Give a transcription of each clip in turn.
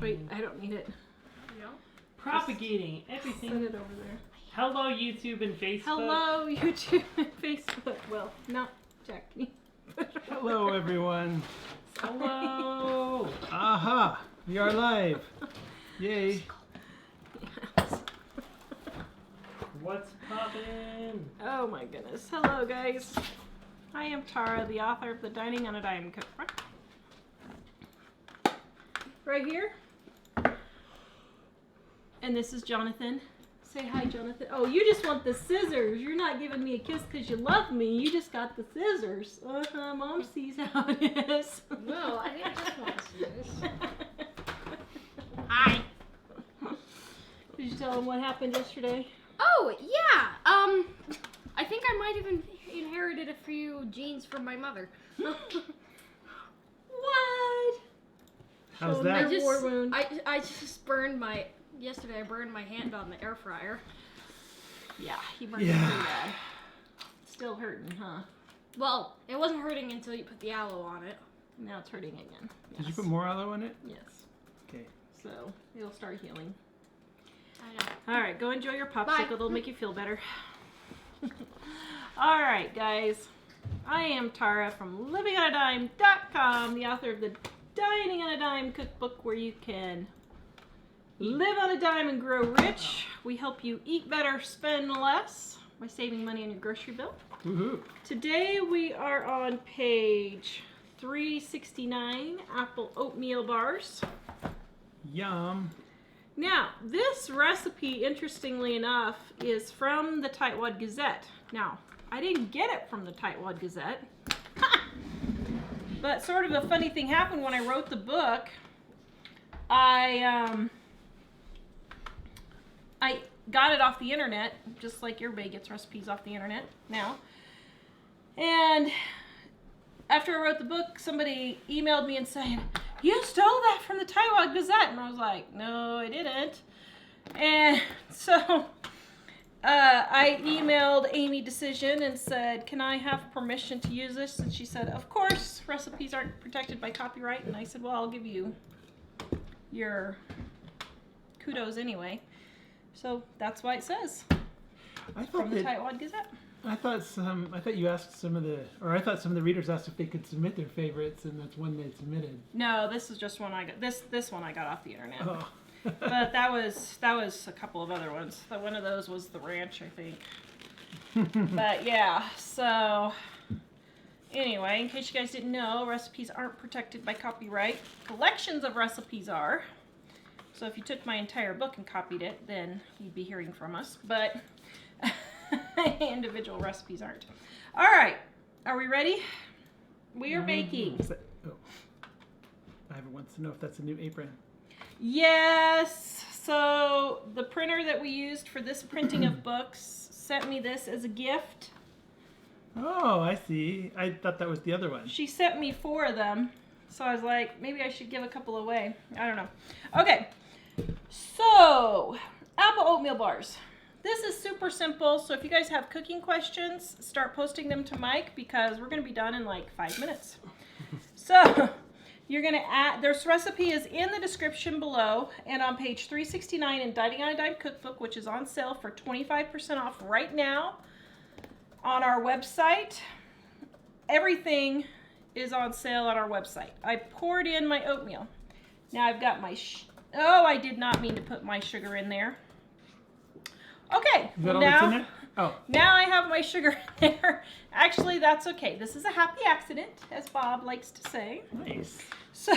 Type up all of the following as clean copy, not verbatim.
Wait, I don't need it. Yeah. Propagating everything. Send it over there. Hello, YouTube and Facebook. Hello, YouTube and Facebook. Well, not Jackie. Hello, everyone. Hello. Aha! We are live. Yay. Yes. What's poppin'? Oh my goodness. Hello, guys. I am Tara, the author of the Dining on a Dime Cookbook. Right here. And this is Jonathan. Say hi, Jonathan. Oh, you just want the scissors. You're not giving me a kiss because you love me. You just got the scissors. Mom sees how it is. No, I didn't just want scissors. Hi. Did you tell him what happened yesterday? Oh, yeah. I think I might have inherited a few genes from my mother. What? How's Show that? him your war wound. I just burned yesterday I burned my hand on the air fryer. Yeah, he burned it pretty bad. Still hurting, huh? Well, it wasn't hurting until you put the aloe on it. Now it's hurting again. Yes. Did you put more aloe in it? Yes. Okay. So it'll start healing. I know. All right, go enjoy your popsicle. Bye. It'll make you feel better. All right, guys. I am Tara from livingonadime.com, the author of the Dining on a Dime Cookbook, where you can live on a dime and grow rich. We help you eat better, spend less by saving money on your grocery bill. Woohoo! Today we are on page 369, apple oatmeal bars. Yum. Now, this recipe, interestingly enough, is from the Tightwad Gazette. Now, I didn't get it from the Tightwad Gazette. But sort of a funny thing happened when I wrote the book. I got it off the internet, just like everybody gets recipes off the internet now. And after I wrote the book, somebody emailed me and said, "You stole that from the Tightwad Gazette." And I was like, "No, I didn't." And so I emailed Amy Decision and said, "Can I have permission to use this?" And she said, "Of course, recipes aren't protected by copyright." And I said, "Well, I'll give you your kudos anyway." So that's why it says I from the Tightwad Gazette. I thought some of the readers asked if they could submit their favorites, and that's one they submitted. No, this is just one I got. This one I got off the internet. Oh. But that was a couple of other ones. One of those was the ranch, I think. But yeah, so anyway, in case you guys didn't know, recipes aren't protected by copyright. Collections of recipes are. So if you took my entire book and copied it, then you'd be hearing from us. But individual recipes aren't. All right, are we ready? We are baking. Ivor wants to know if that's a new apron. Yes. So the printer that we used for this printing of books sent me this as a gift. Oh, I see. I thought that was the other one. She sent me 4 of them. So I was like, maybe I should give a couple away. I don't know. Okay. So, apple oatmeal bars. This is super simple. So if you guys have cooking questions, start posting them to Mike because we're going to be done in like 5 minutes. So you're going to add, this recipe is in the description below and on page 369 in Dining on a Dime Cookbook, which is on sale for 25% off right now on our website. Everything is on sale on our website. I poured in my oatmeal. Now I've got my, I did not mean to put my sugar in there. Okay, Is that all that's in there? Oh. Now I have my sugar in there. Actually, that's okay. This is a happy accident, as Bob likes to say. Nice. So,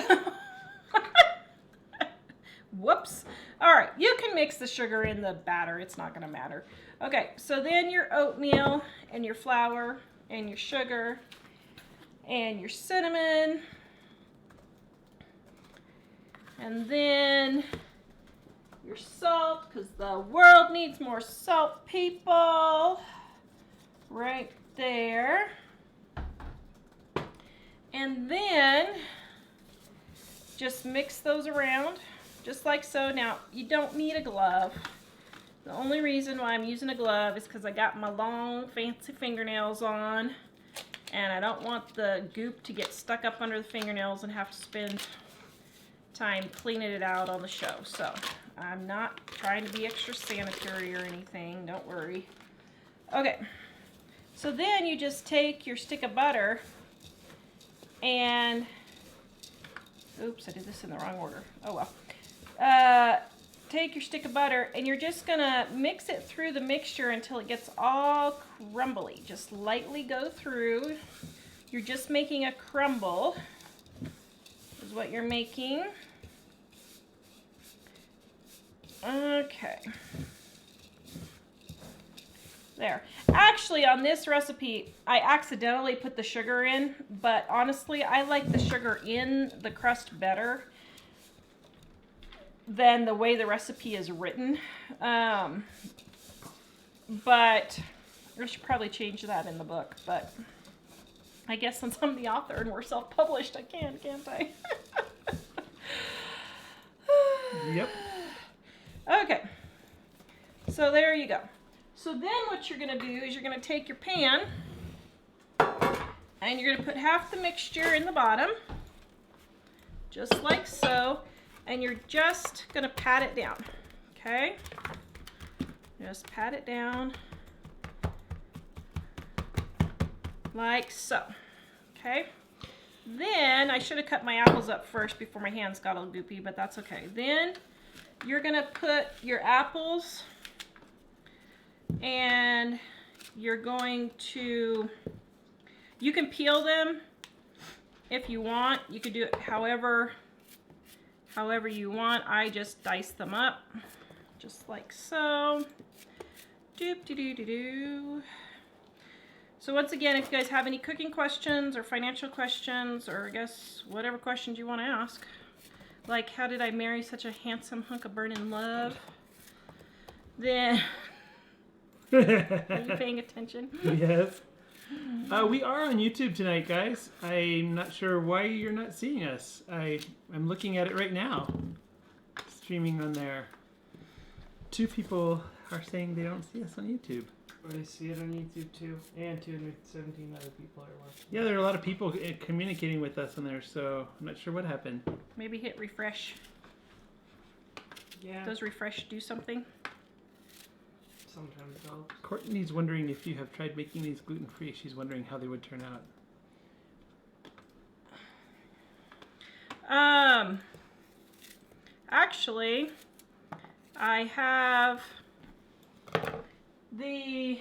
whoops. All right, you can mix the sugar in the batter. It's not going to matter. Okay, so then your oatmeal and your flour and your sugar and your cinnamon. And then your salt, because the world needs more salt, people. Right there. And then just mix those around, just like so. Now, you don't need a glove. The only reason why I'm using a glove is because I got my long, fancy fingernails on, and I don't want the goop to get stuck up under the fingernails and have to spend time cleaning it out on the show. So I'm not trying to be extra sanitary or anything. Don't worry. Okay. So then you just take your stick of butter and, oops, I did this in the wrong order. Oh well. Take your stick of butter and you're just gonna mix it through the mixture until it gets all crumbly. Just lightly go through. You're just making a crumble, is what you're making. Okay. There. Actually, on this recipe, I accidentally put the sugar in, but honestly, I like the sugar in the crust better than the way the recipe is written. But I should probably change that in the book, but I guess since I'm the author and we're self-published, I can, can't I? Yep. Okay. So there you go. So then what you're going to do is you're going to take your pan and you're going to put half the mixture in the bottom, just like so, and you're just going to pat it down, okay? Just pat it down like so, okay? Then I should have cut my apples up first before my hands got all goopy, but that's okay. Then you're going to put your apples and you're going to, you can peel them if you want. You could do it however you want. I just dice them up just like so. Doop doo doo doo doo. So once again, if you guys have any cooking questions or financial questions, or I guess whatever questions you want to ask, like how did I marry such a handsome hunk of burning love, then are you paying attention? Yes. We are on YouTube tonight, guys. I'm not sure why you're not seeing us. I'm looking at it right now, streaming on there. 2 people are saying they don't see us on YouTube. I see it on YouTube too, and 217 other people are watching. Yeah, there are a lot of people communicating with us on there, so I'm not sure what happened. Maybe hit refresh. Yeah. Does refresh do something? Sometimes it helps. Courtney's wondering if you have tried making these gluten-free. She's wondering how they would turn out. Actually, I have the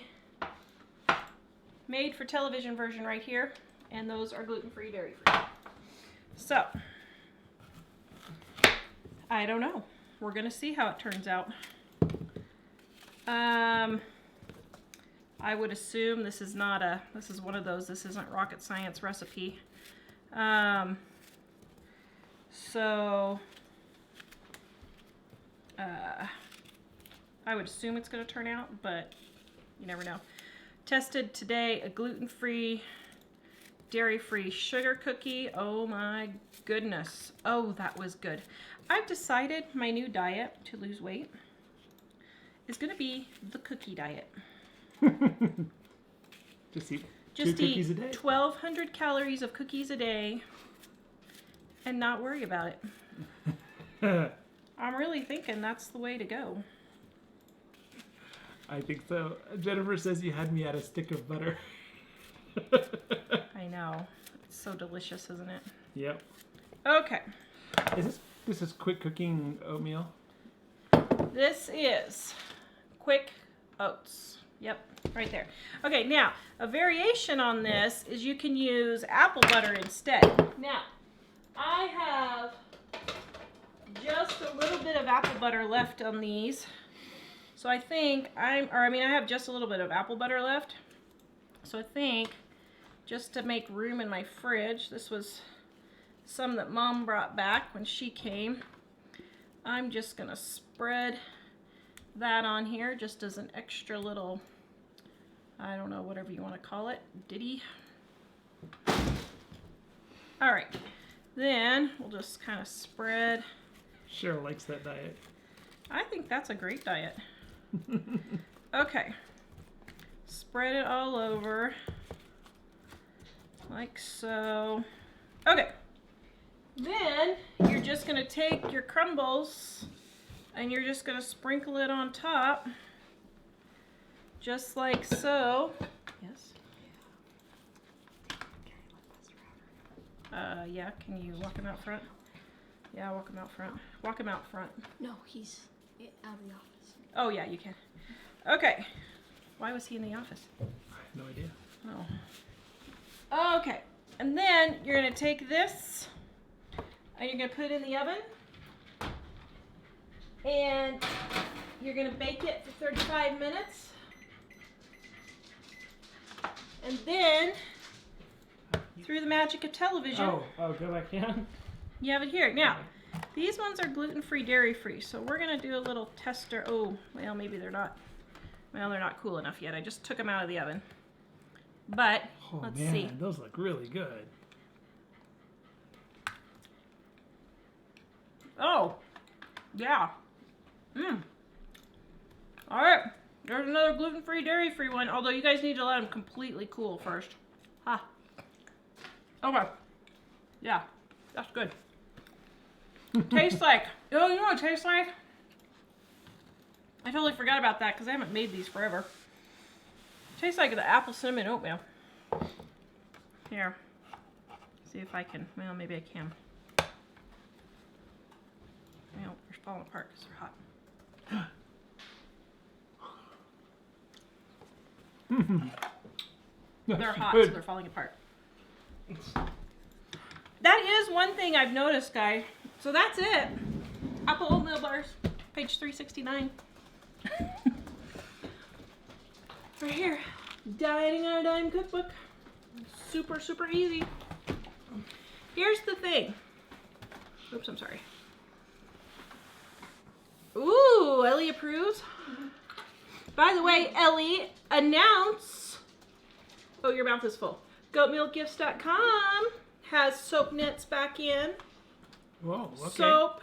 made for television version right here, and those are gluten-free, dairy-free. So, I don't know. We're gonna see how it turns out. I would assume this is not a, this is one of those, this isn't rocket science recipe. So, I would assume it's going to turn out, but you never know. Tested today a gluten-free, dairy-free sugar cookie. Oh my goodness. Oh, that was good. I've decided my new diet to lose weight is going to be the cookie diet. Just eat Just 2 eat cookies a day. 1,200 calories of cookies a day and not worry about it. I'm really thinking that's the way to go. I think so. Jennifer says you had me at a stick of butter. I know. It's so delicious, isn't it? Yep. Okay. This is quick cooking oatmeal? This is quick oats. Yep, right there. Okay, now, a variation on this is you can use apple butter instead. Now, I have just a little bit of apple butter left on these. So I think I have just a little bit of apple butter left. So I think just to make room in my fridge, this was some that Mom brought back when she came. I'm just gonna spread that on here just as an extra little, I don't know, whatever you want to call it, ditty. All right, then we'll just kind of spread. Cheryl likes that diet. I think that's a great diet. Okay, spread it all over like so. Okay, then you're just going to take your crumbles and you're just going to sprinkle it on top. Just like so. Yes. Yeah, can you walk him out front? Yeah, walk him out front. Walk him out front. No, he's out of the office. Oh, yeah, you can. Okay. Why was he in the office? I have no idea. Oh. Okay. And then you're going to take this and you're going to put it in the oven. And you're going to bake it for 35 minutes. And then, through the magic of television, Oh, go back in. you have it here. Now, these ones are gluten-free, dairy-free, so we're going to do a little tester. Oh, well, maybe they're not. Well, they're not cool enough yet. I just took them out of the oven. But, let's see. Those look really good. Oh, yeah. All right. There's another gluten-free, dairy-free one, although you guys need to let them completely cool first. Ha. Okay. Yeah, that's good. Tastes like, oh, you know what it tastes like? I totally forgot about that because I haven't made these forever. Tastes like the apple cinnamon oatmeal. Here. See if I can, well, maybe I can. Well, they're falling apart because they're hot. They're hot, so they're falling apart. That is one thing I've noticed, guys. So that's it. Apple oatmeal bars, page 369. Right here. Dining on a Dime cookbook. Super, super easy. Here's the thing. Oops, I'm sorry. Ooh, Ellie approves. By the way, Ellie, announce. Oh, your mouth is full. Goatmealgifts.com has soap nets back in. Whoa, okay. Soap.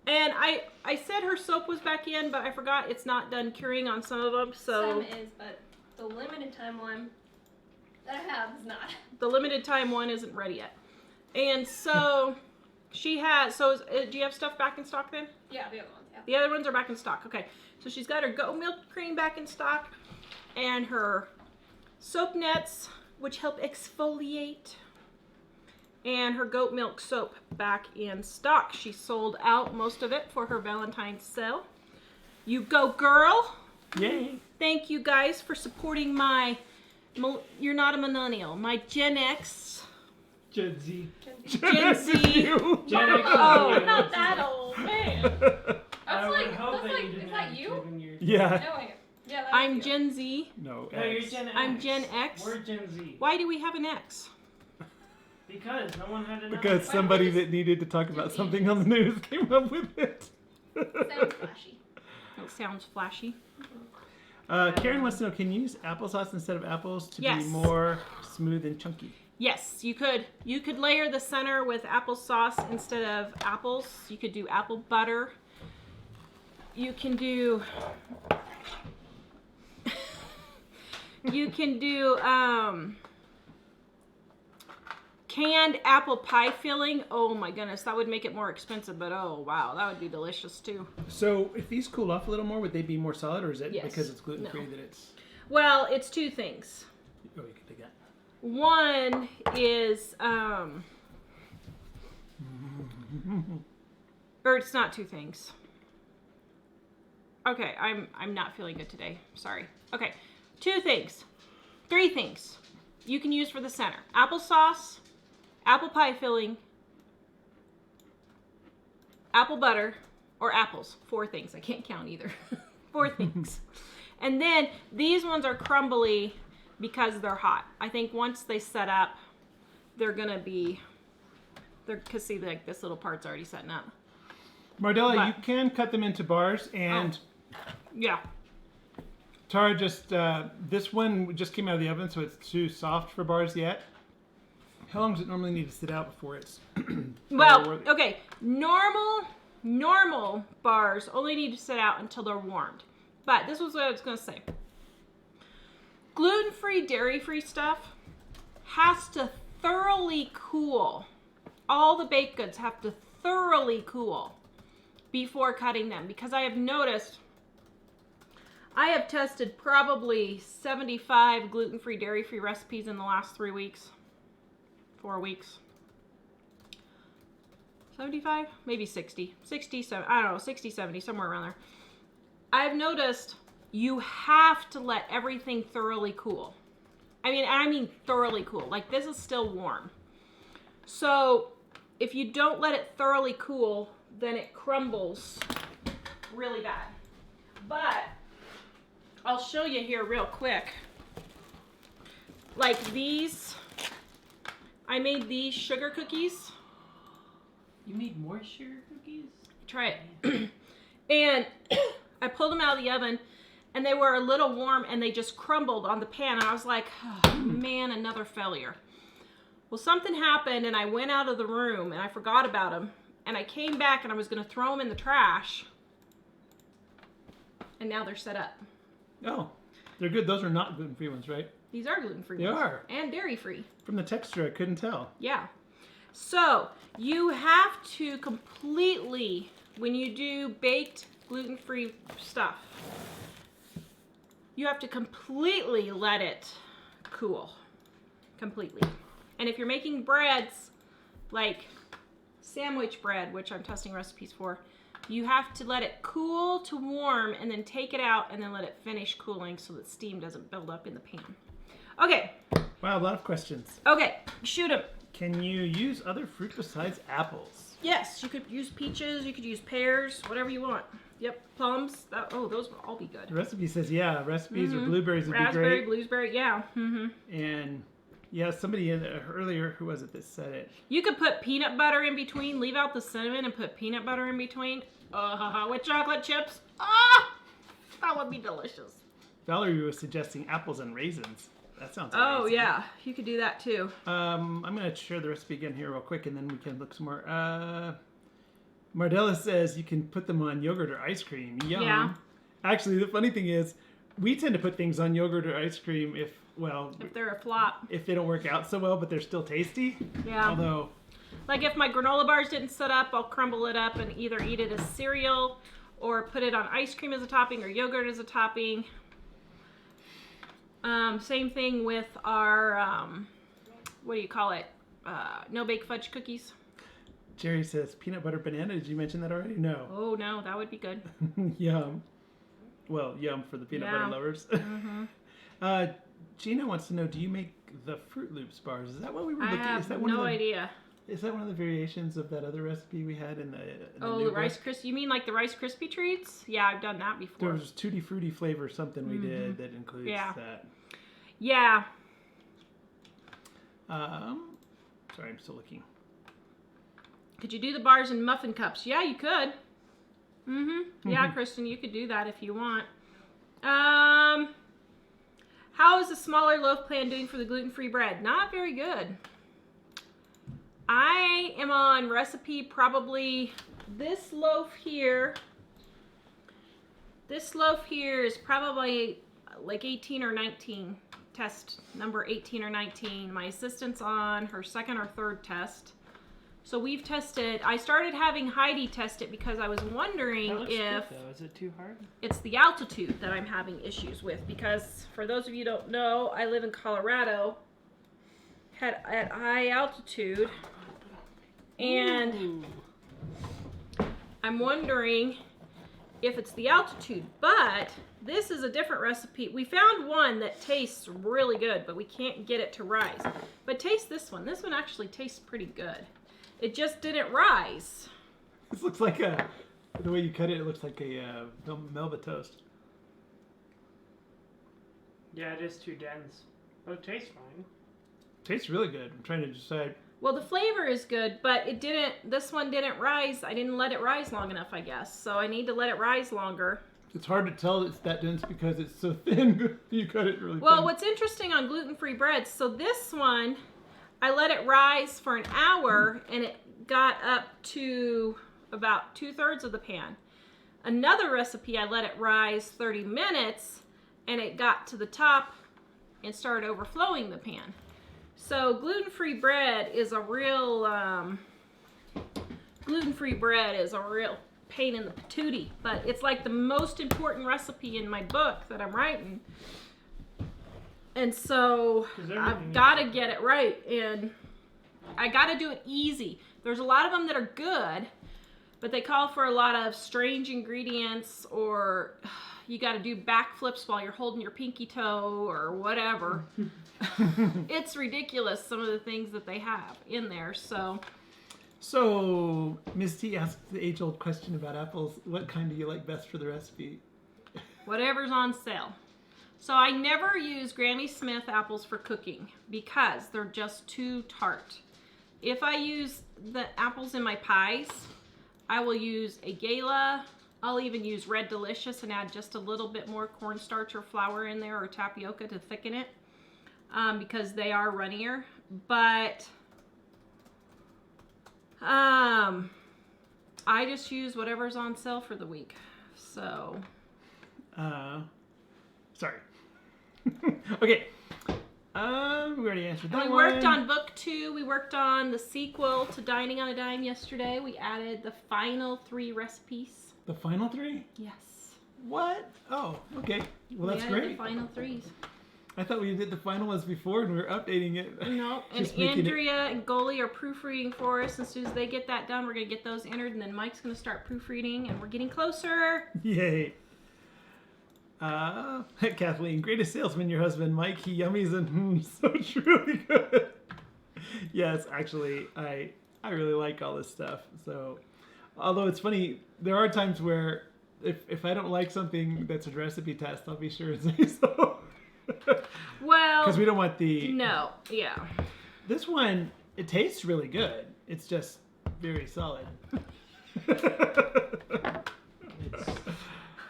And I said her soap was back in, but I forgot it's not done curing on some of them. So Some is, but the limited time one that I have is not. the limited time one isn't ready yet. And so she has, so do you have stuff back in stock then? Yeah, the other ones, yeah. The other ones are back in stock. Okay. So she's got her goat milk cream back in stock and her soap nets, which help exfoliate, and her goat milk soap back in stock. She sold out most of it for her Valentine's sale. You go, girl. Yay. Thank you guys for supporting my, you're not a millennial, my Gen X, Gen Z. Gen Z. Gen X. Oh, I'm not that old, man. I would That's hope like, that you is didn't that have you? 7 years. Yeah. No, yeah, that's I'm you. Gen Z. No, No, you're X. Gen X. I'm Gen X. We're Gen Z. Why do we have an X? Because no one had enough. Because somebody that needed to talk about something on the news came up with it. Sounds flashy. It sounds flashy. Karen wants to know, can you use applesauce instead of apples to Yes. be more smooth and chunky? Yes, you could. You could layer the center with applesauce instead of apples. You could do apple butter. You can do. You can do canned apple pie filling. Oh my goodness, that would make it more expensive, but oh wow, that would be delicious too. So if these cool off a little more, would they be more solid, or is it Yes. because it's gluten-free No. that it's... Well, it's two things. Oh, you can take that. One is or it's not two things. Okay, I'm not feeling good today. Sorry. Okay. Two things. Three things you can use for the center. Applesauce, apple pie filling, apple butter, or apples. Four things. I can't count either. Four things. And then these ones are crumbly because they're hot. I think once they set up, they're gonna be, cause see, like this little part's already setting up. Mardella, But- you can cut them into bars, and Yeah. Tara just, this one just came out of the oven, so it's too soft for bars yet. How long does it normally need to sit out before it's... Well, worthy? okay, normal bars only need to sit out until they're warmed. But this was what I was gonna say. Gluten-free, dairy-free stuff has to thoroughly cool. All the baked goods have to thoroughly cool before cutting them, because I have noticed I have tested probably 75 gluten-free, dairy-free recipes in the last 4 weeks. 75? Maybe 60. 60, so I don't know, 60, 70, somewhere around there. I've noticed you have to let everything thoroughly cool. I mean thoroughly cool. Like, this is still warm. So if you don't let it thoroughly cool, then it crumbles really bad. But I'll show you here real quick. Like these, I made these sugar cookies. You made more sugar cookies? Try it. And I pulled them out of the oven, and they were a little warm, and they just crumbled on the pan. And I was like, oh, man, another failure. Well, something happened, and I went out of the room, and I forgot about them. And I came back, and I was going to throw them in the trash. And now they're set up. Oh, they're good. Those are not gluten-free ones, right? These are gluten-free They ones. are. And dairy-free. From the texture, I couldn't tell. Yeah. So you have to completely, when you do baked gluten-free stuff, you have to completely let it cool. Completely. And if you're making breads, like sandwich bread, which I'm testing recipes for, you have to let it cool to warm and then take it out and then let it finish cooling so that steam doesn't build up in the pan. Okay. Wow, a lot of questions. Okay, shoot 'em. Can you use other fruit besides apples? Yes, you could use peaches, you could use pears, whatever you want. Yep, plums. Oh, those would all be good. The recipe says, yeah, recipes or blueberries would Raspberry, be great. blueberry, yeah. And yeah, somebody earlier, who was it that said it? You could put peanut butter in between, leave out the cinnamon and put peanut butter in between. With chocolate chips. That would be delicious. Valerie was suggesting apples and raisins. That sounds Oh, amazing. yeah, you could do that too. I'm going to share the recipe again here real quick, and then we can look some more. Mardella says you can put them on yogurt or ice cream. Yum. Yeah. Actually, the funny thing is, we tend to put things on yogurt or ice cream if they're a flop. if they don't work out so well, but they're still tasty. Yeah. Although, Like if my granola bars didn't set up, I'll crumble it up and either eat it as cereal or put it on ice cream as a topping or yogurt as a topping. Same thing with our, what do you call it? No-bake fudge cookies. Jerry says peanut butter banana. Did you mention that already? No. Oh, no, that would be good. Yum. Well, yum for the peanut butter Yeah. lovers. Gina wants to know, do you make the Fruit Loops bars? Is that what we were I looking at? have no idea. Is that one of the variations of that other recipe we had in the Oh, new the book? Rice Krispie. You mean like the Rice Krispie treats? Yeah, I've done that There before. was Tutti Frutti flavor something we did that includes Yeah. that. Yeah. Sorry, I'm still looking. Could you do the bars in muffin cups? Yeah, you could. Yeah, Kristen, you could do that if you want. How is the smaller loaf pan doing for the gluten-free bread? Not very good. I am on recipe probably this loaf here. This loaf here is probably like 18 or 19. Test number 18 or 19. My assistant's on her second or third test. So we've tested, I started having Heidi test it because I was wondering That looks if good, though. Is it too hard? it's the altitude that I'm having issues with, because for those of you who don't know, I live in Colorado at high altitude, and Ooh. I'm wondering if it's the altitude. But this is a different recipe. We found one that tastes really good, but we can't get it to rise. But taste this one. This one actually tastes pretty good. It just didn't rise. This looks like the way you cut it, it looks like a Melba toast. Yeah, it is too dense. But it tastes fine. Tastes really good. I'm trying to decide. Well, the flavor is good, but it didn't, this one didn't rise. I didn't let it rise long enough, I guess. So I need to let it rise longer. It's hard to tell it's that dense because it's so thin. You cut it really Well, thin. what's interesting on gluten-free breads, so this one, I let it rise for an hour and it got up to about 2/3 of the pan. Another recipe, I let it rise 30 minutes and it got to the top and started overflowing the pan. So gluten-free bread is a real gluten-free bread is a real pain in the patootie, but it's like the most important recipe in my book that I'm writing. And so I've got to get it right, and I got to do it easy. There's a lot of them that are good, but they call for a lot of strange ingredients, or you got to do backflips while you're holding your pinky toe or whatever. It's ridiculous, some of the things that they have in there. So, Ms. T asked the age-old question about apples. What kind do you like best for the recipe? Whatever's on sale. So I never use Granny Smith apples for cooking because they're just too tart. If I use the apples in my pies, I will use a Gala. I'll even use Red Delicious and add just a little bit more cornstarch or flour in there or tapioca to thicken it because they are runnier. But I just use whatever's on sale for the week. So. Sorry. Okay. We already answered that one. We worked on book 2. We worked on the sequel to Dining on a Dime yesterday. We added the final 3 recipes. The final 3? Yes. What? Oh, okay. Well, that's we added great. The final 3s. I thought we did the final ones before and we were updating it. No, and Andrea and Goalie are proofreading for us. As soon as they get that done, we're going to get those entered, and then Mike's going to start proofreading, and we're getting closer. Yay. Kathleen, greatest salesman, your husband, Mike. He yummies and so truly good. Yes, actually, I really like all this stuff. So, although it's funny, there are times where if I don't like something that's a recipe test, I'll be sure to say so. Well, because we don't want the... No, yeah. This one, it tastes really good. It's just very solid. It's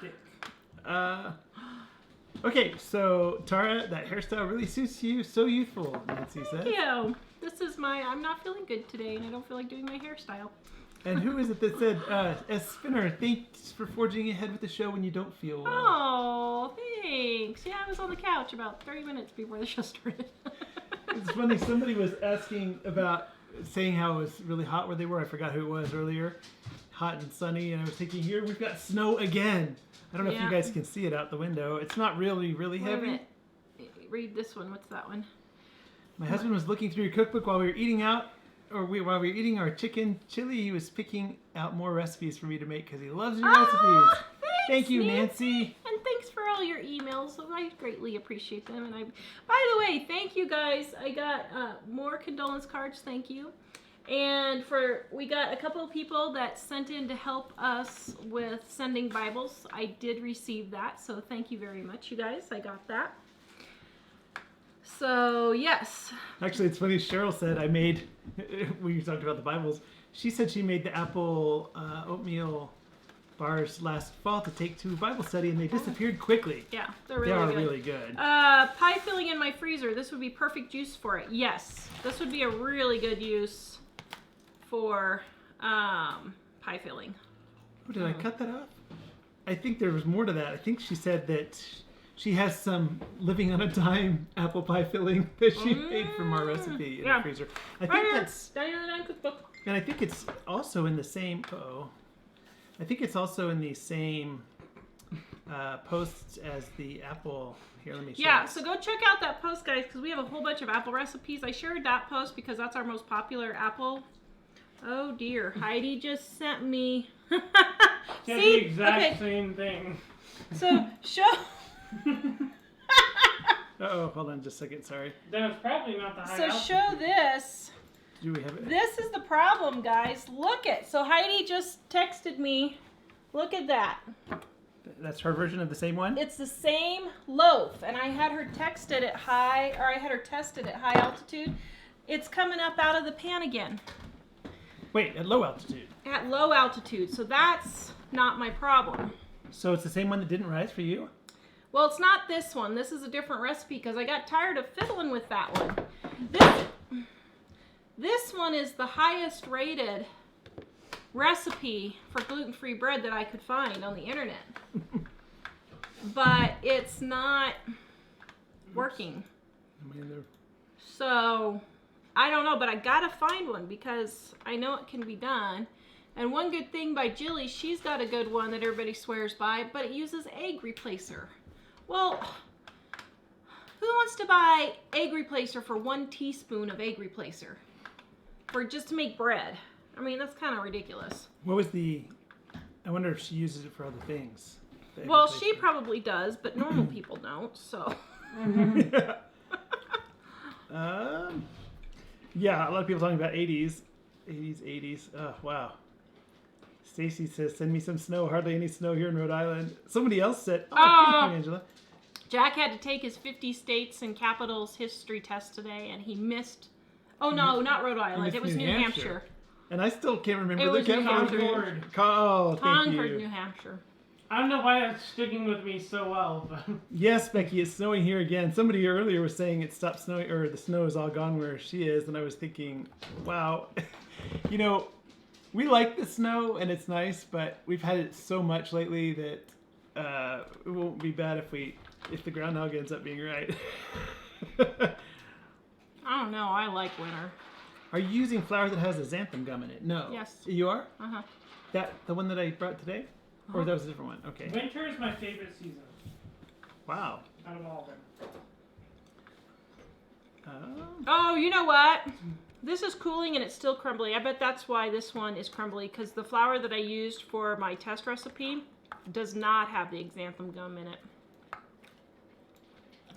thick. Okay, so Tara, that hairstyle really suits you. So youthful, Nancy says. Thank you. This is I'm not feeling good today, and I don't feel like doing my hairstyle. And who is it that said, S. Spinner, thanks for forging ahead with the show when you don't feel well. Oh, thanks. Yeah, I was on the couch about 30 minutes before the show started. It's funny, somebody was asking about saying how it was really hot where they were. I forgot who it was earlier. Hot and sunny, and I was thinking, here we've got snow again. I don't know if you guys can see it out the window. It's not really Wait a heavy. minute. Read this one. What's that one? My husband was looking through your cookbook while we were eating out. While we were eating our chicken chili, he was picking out more recipes for me to make because he loves your recipes. Thank you, Nancy. And thanks for all your emails. I greatly appreciate them. And by the way, thank you guys. I got more condolence cards. Thank you. And we got a couple of people that sent in to help us with sending Bibles. I did receive that, so thank you very much, you guys. I got that. So, yes. Actually, it's funny. Cheryl said we talked about the Bibles. She said she made the apple oatmeal bars last fall to take to Bible study, and they disappeared quickly. Yeah, they're really good. Pie filling in my freezer. This would be perfect use for it. Yes, this would be a really good use for pie filling. Oh, did I cut that off? I think there was more to that. I think she said that she has some living on a dime apple pie filling that she made from our recipe in the freezer. I think that's Dining on a Dime cookbook. And I think it's also in the same. I think it's also in the same posts as the apple. Here, let me. Yeah, so go check out that post, guys, because we have a whole bunch of apple recipes. I shared that post because that's our most popular apple. Oh dear, Heidi just sent me. Said the exact same thing. So show. Uh-oh, hold on just a second, sorry. That was probably not the high So altitude. show this. Do we have it? This is the problem, guys. Look it. So Heidi just texted me. Look at that. That's her version of the same one? It's the same loaf, and I had her tested at high altitude. It's coming up out of the pan again. Wait, at low altitude. At low altitude. So that's not my problem. So it's the same one that didn't rise for you? Well, it's not this one. This is a different recipe because I got tired of fiddling with that one. This one is the highest rated recipe for gluten-free bread that I could find on the internet. But it's not working. So, I don't know, but I gotta find one because I know it can be done. And one good thing by Jilly, she's got a good one that everybody swears by, but it uses egg replacer. Well, who wants to buy egg replacer for 1 teaspoon of egg replacer? For just to make bread. I mean, that's kind of ridiculous. What was the... I wonder if she uses it for other things. the egg Well, she replacer. probably does, but normal people don't, so. Yeah, a lot of people talking about 80s. 80s. Oh, wow. Stacy says, send me some snow. Hardly any snow here in Rhode Island. Somebody else said, thank you, Angela. Jack had to take his 50 states and capitals history test today, and he missed. Oh, no, not Rhode Island. It was New Hampshire. And I still can't remember It the was New capital. Concord. Oh, thank Concord, you. New Hampshire. I don't know why that's sticking with me so well, but Yes, Becky, it's snowing here again. Somebody earlier was saying it stopped snowing, or the snow is all gone where she is, and I was thinking, wow, you know, we like the snow and it's nice, but we've had it so much lately that it won't be bad if the groundhog ends up being right. I don't know. I like winter. Are you using flour that has a xanthan gum in it? No. Yes. You are? Uh-huh. The one that I brought today? Or that was a different one? Okay. winter is my favorite season Wow. out of all of them. Oh, you know what? This is cooling and it's still crumbly. I bet that's why this one is crumbly, because the flour that I used for my test recipe does not have the xanthan gum in it.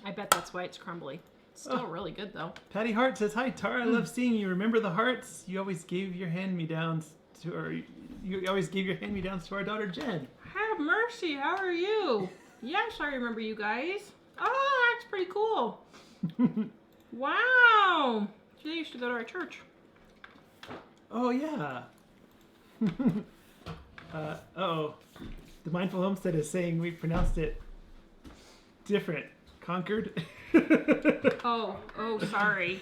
I bet that's why it's crumbly. It's still really good, though. Patty Hart says, hi, Tara. I love seeing you. Remember the hearts? You always gave your hand-me-downs to our daughter, Jen. Have mercy. How are you? Yes, I remember you guys. Oh, that's pretty cool. Wow. They used to go to our church. Oh, yeah. Uh-oh. The Mindful Homestead is saying we pronounced it different. Concord? Oh, sorry.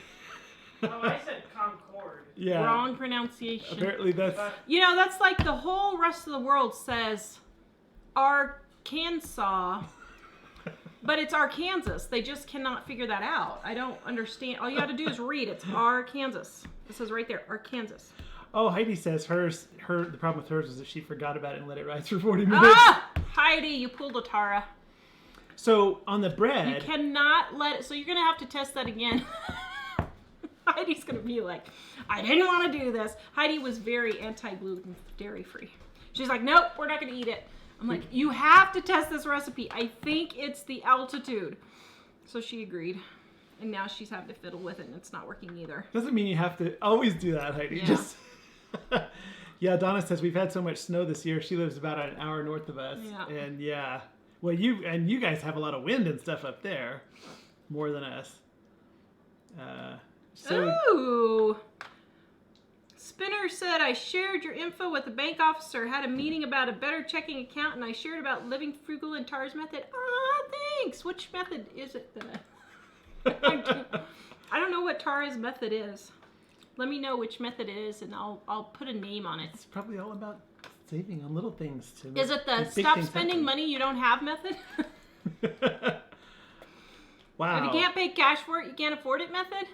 Oh, I said Concord. Yeah. Wrong pronunciation. Apparently that's... You know, that's like the whole rest of the world says Arkansas, but it's Arkansas. They just cannot figure that out. I don't understand. All you got to do is read. It's Arkansas. It says right there, Arkansas. Oh, Heidi says the problem with hers is that she forgot about it and let it rise for 40 minutes. Ah! Heidi, you pulled a Tara. So on the bread... You cannot let it. So you're going to have to test that again. Heidi's going to be like, I didn't want to do this. Heidi was very anti-gluten, dairy-free. She's like, nope, we're not going to eat it. I'm like, you have to test this recipe. I think it's the altitude. So she agreed. And now she's having to fiddle with it, and it's not working either. Doesn't mean you have to always do that, Heidi. Yeah. Just... Yeah, Donna says we've had so much snow this year. She lives about an hour north of us. Yeah. And yeah. Well, you guys have a lot of wind and stuff up there. More than us. Ooh. Spinner said, I shared your info with the bank officer, had a meeting about a better checking account, and I shared about living frugal in Tara's method. Ah, thanks. Which method is it that I don't know what Tara's method is. Let me know which method it is, and I'll put a name on it. It's probably all about saving on little things. Is it the stop spending money you don't have method? Wow. If you can't pay cash for it, you can't afford it method?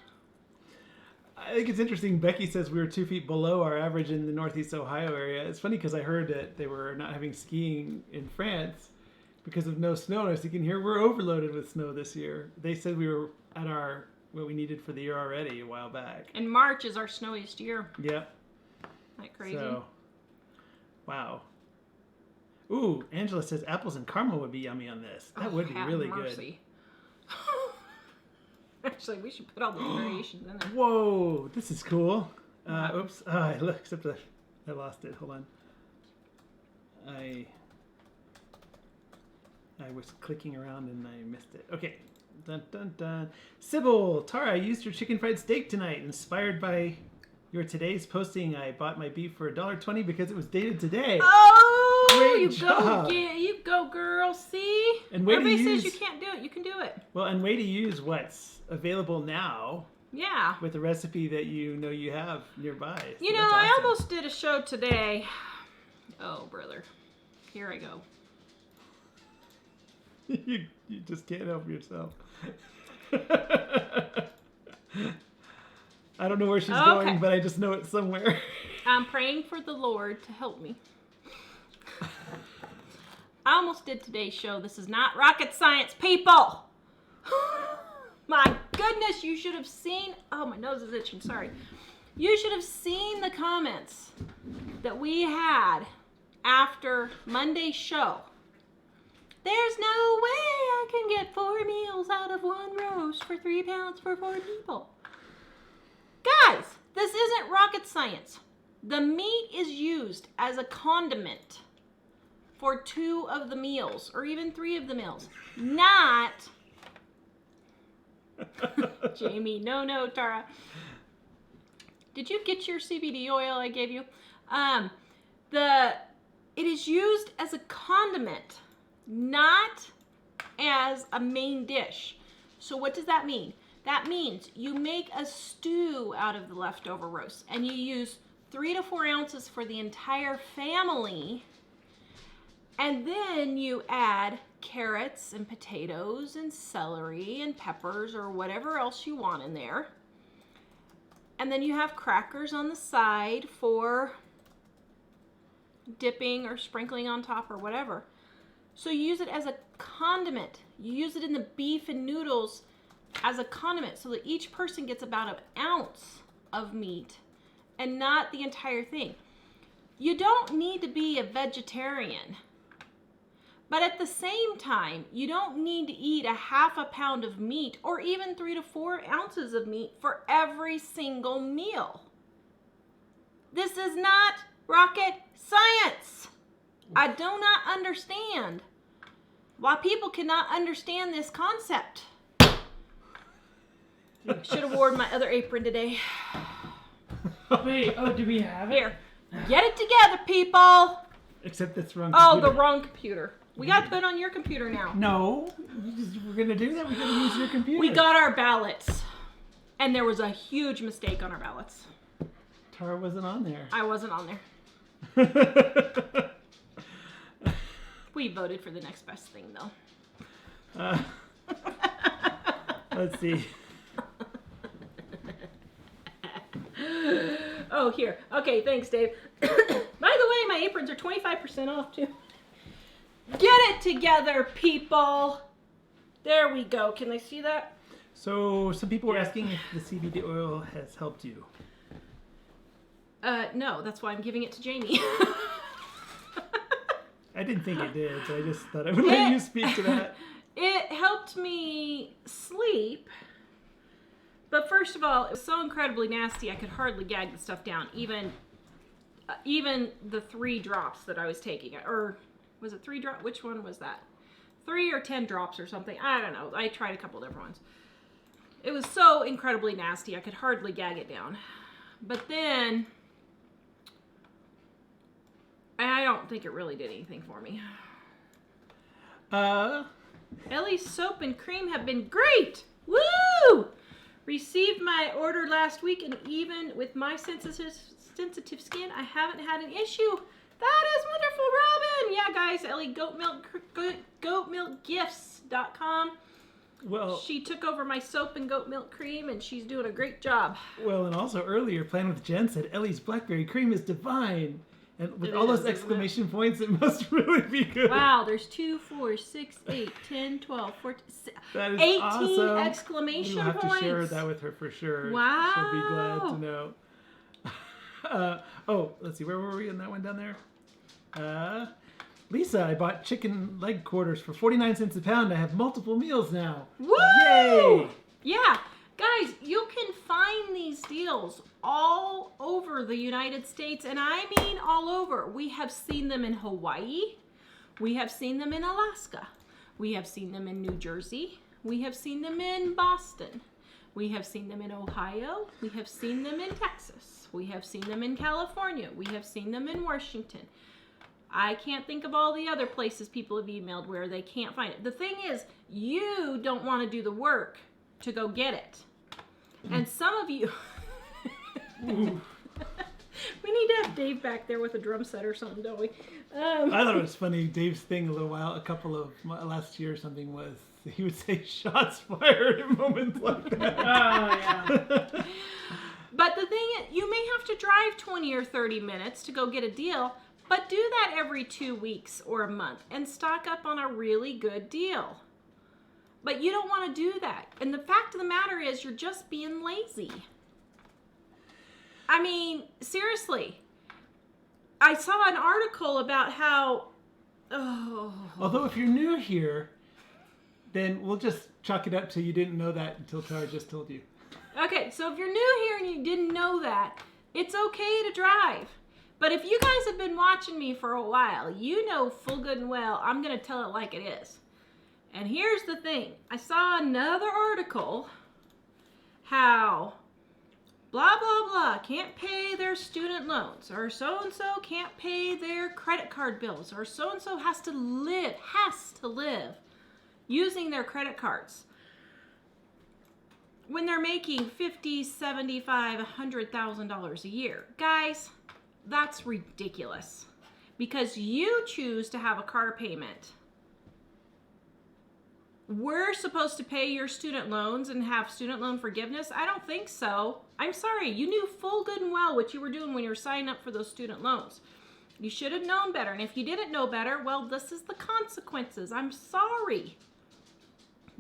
I think it's interesting. Becky says we were 2 feet below our average in the Northeast Ohio area. It's funny because I heard that they were not having skiing in France because of no snow. And I was thinking, here we're overloaded with snow this year. They said we were at what we needed for the year already a while back. And March is our snowiest year. Yep. Isn't that crazy? So, wow. Ooh, Angela says apples and caramel would be yummy on this. That would be have really mercy. Actually, we should put all the variations in there. good. Whoa, this is cool. Oops. Except I lost it. Hold on. I was clicking around and I missed it. Okay. Dun dun dun. Sybil, Tara, I used your chicken fried steak tonight. Inspired by your today's posting, I bought my beef for $1.20 because it was dated today. Oh, Great job. You go, girl. See? And way to Everybody use- says you can't do it. You can do it. Well, and way to use what's available now Yeah. with the recipe that you know you have nearby. So You know, that's I awesome. almost did a show today. Oh, brother. Here I go. you just can't help yourself. I don't know where she's Okay. going, but I just know it's somewhere. I'm praying for the Lord to help me. I almost did today's show. This is not rocket science, people. My goodness, you should have seen. Oh, my nose is itching. Sorry. You should have seen the comments that we had after Monday's show. There's no way I can get 4 meals out of one roast for 3 pounds for 4 people. Guys, this isn't rocket science. The meat is used as a condiment for 2 of the meals, or even 3 of the meals. Not... Jamie, no, Tara. Did you get your CBD oil I gave you? It is used as a condiment, not as a main dish. So what does that mean? That means you make a stew out of the leftover roast, and you use 3 to 4 ounces for the entire family, and then you add carrots and potatoes and celery and peppers or whatever else you want in there. And then you have crackers on the side for dipping or sprinkling on top or whatever. So you use it as a condiment. You use it in the beef and noodles as a condiment so that each person gets about an ounce of meat and not the entire thing. You don't need to be a vegetarian. But at the same time, you don't need to eat a half a pound of meat or even 3 to 4 ounces of meat for every single meal. This is not rocket science. I do not understand why people cannot understand this concept. Should have worn my other apron today. Wait, do we have it? Here, get it together, people. Except that's wrong. Oh, computer. the wrong computer. We got to put it on your computer now. No, we're gonna do that. We're gonna use your computer. We got our ballots, and there was a huge mistake on our ballots. Tara wasn't on there. I wasn't on there. We voted for the next best thing, though. Let's see. Oh, here. Okay, thanks, Dave. By the way, my aprons are 25% off, too. Get it together, people. There we go. Can they see that? So, some people were asking if the CBD oil has helped you. No, that's why I'm giving it to Jamie. I didn't think it did, so I just thought I would let you speak to that. It helped me sleep. But first of all, it was so incredibly nasty, I could hardly gag the stuff down. Even the 3 drops that I was taking. Or was it 3 drops? Which one was that? 3 or 10 drops or something. I don't know. I tried a couple different ones. It was so incredibly nasty, I could hardly gag it down. But then, I don't think it really did anything for me. Ellie's soap and cream have been great! Woo! Received my order last week, and even with my sensitive skin, I haven't had an issue. That is wonderful, Robin! Yeah, guys, Ellie, goatmilkgifts.com. Well, she took over my soap and goat milk cream, and she's doing a great job. Well, and also earlier, Plan with Jen said Ellie's blackberry cream is divine. And with all those exclamation points, it must really be good. Wow, there's 2, 4, 6, 8, 10, 12, 14, that is 18 awesome. exclamation You'll have points. to share that with her for sure. Wow. She'll be glad to know. Let's see. Where were we in that one down there? Lisa, I bought chicken leg quarters for 49 cents a pound. I have multiple meals now. Woo! Yay! Yeah. Guys, you can find these deals all over the United States, and I mean all over. We have seen them in Hawaii. We have seen them in Alaska. We have seen them in New Jersey. We have seen them in Boston. We have seen them in Ohio. We have seen them in Texas. We have seen them in California. We have seen them in Washington. I can't think of all the other places people have emailed where they can't find it. The thing is, you don't want to do the work to go get it. And some of you... We need to have Dave back there with a drum set or something, don't we? I thought it was funny. Dave's thing a couple of last year or something was he would say shots fired at moments like that. Oh, yeah. But the thing is, you may have to drive 20 or 30 minutes to go get a deal, but do that every 2 weeks or a month and stock up on a really good deal. But you don't want to do that. And the fact of the matter is, you're just being lazy. I mean, seriously. I saw an article about how... Although if you're new here, then we'll just chalk it up to you didn't know that until Tara just told you. Okay, so if you're new here and you didn't know that, it's okay to drive. But if you guys have been watching me for a while, you know full good and well I'm going to tell it like it is. And here's the thing. I saw another article how blah, blah, blah can't pay their student loans, or so-and-so can't pay their credit card bills, or so-and-so has to live using their credit cards when they're making $50,000, $75,000, $100,000 a year. Guys, that's ridiculous because you choose to have a car payment. We're supposed to pay your student loans and have student loan forgiveness? I don't think so. I'm sorry. You knew full good and well what you were doing when you were signing up for those student loans. You should have known better. And if you didn't know better, well, this is the consequences. I'm sorry.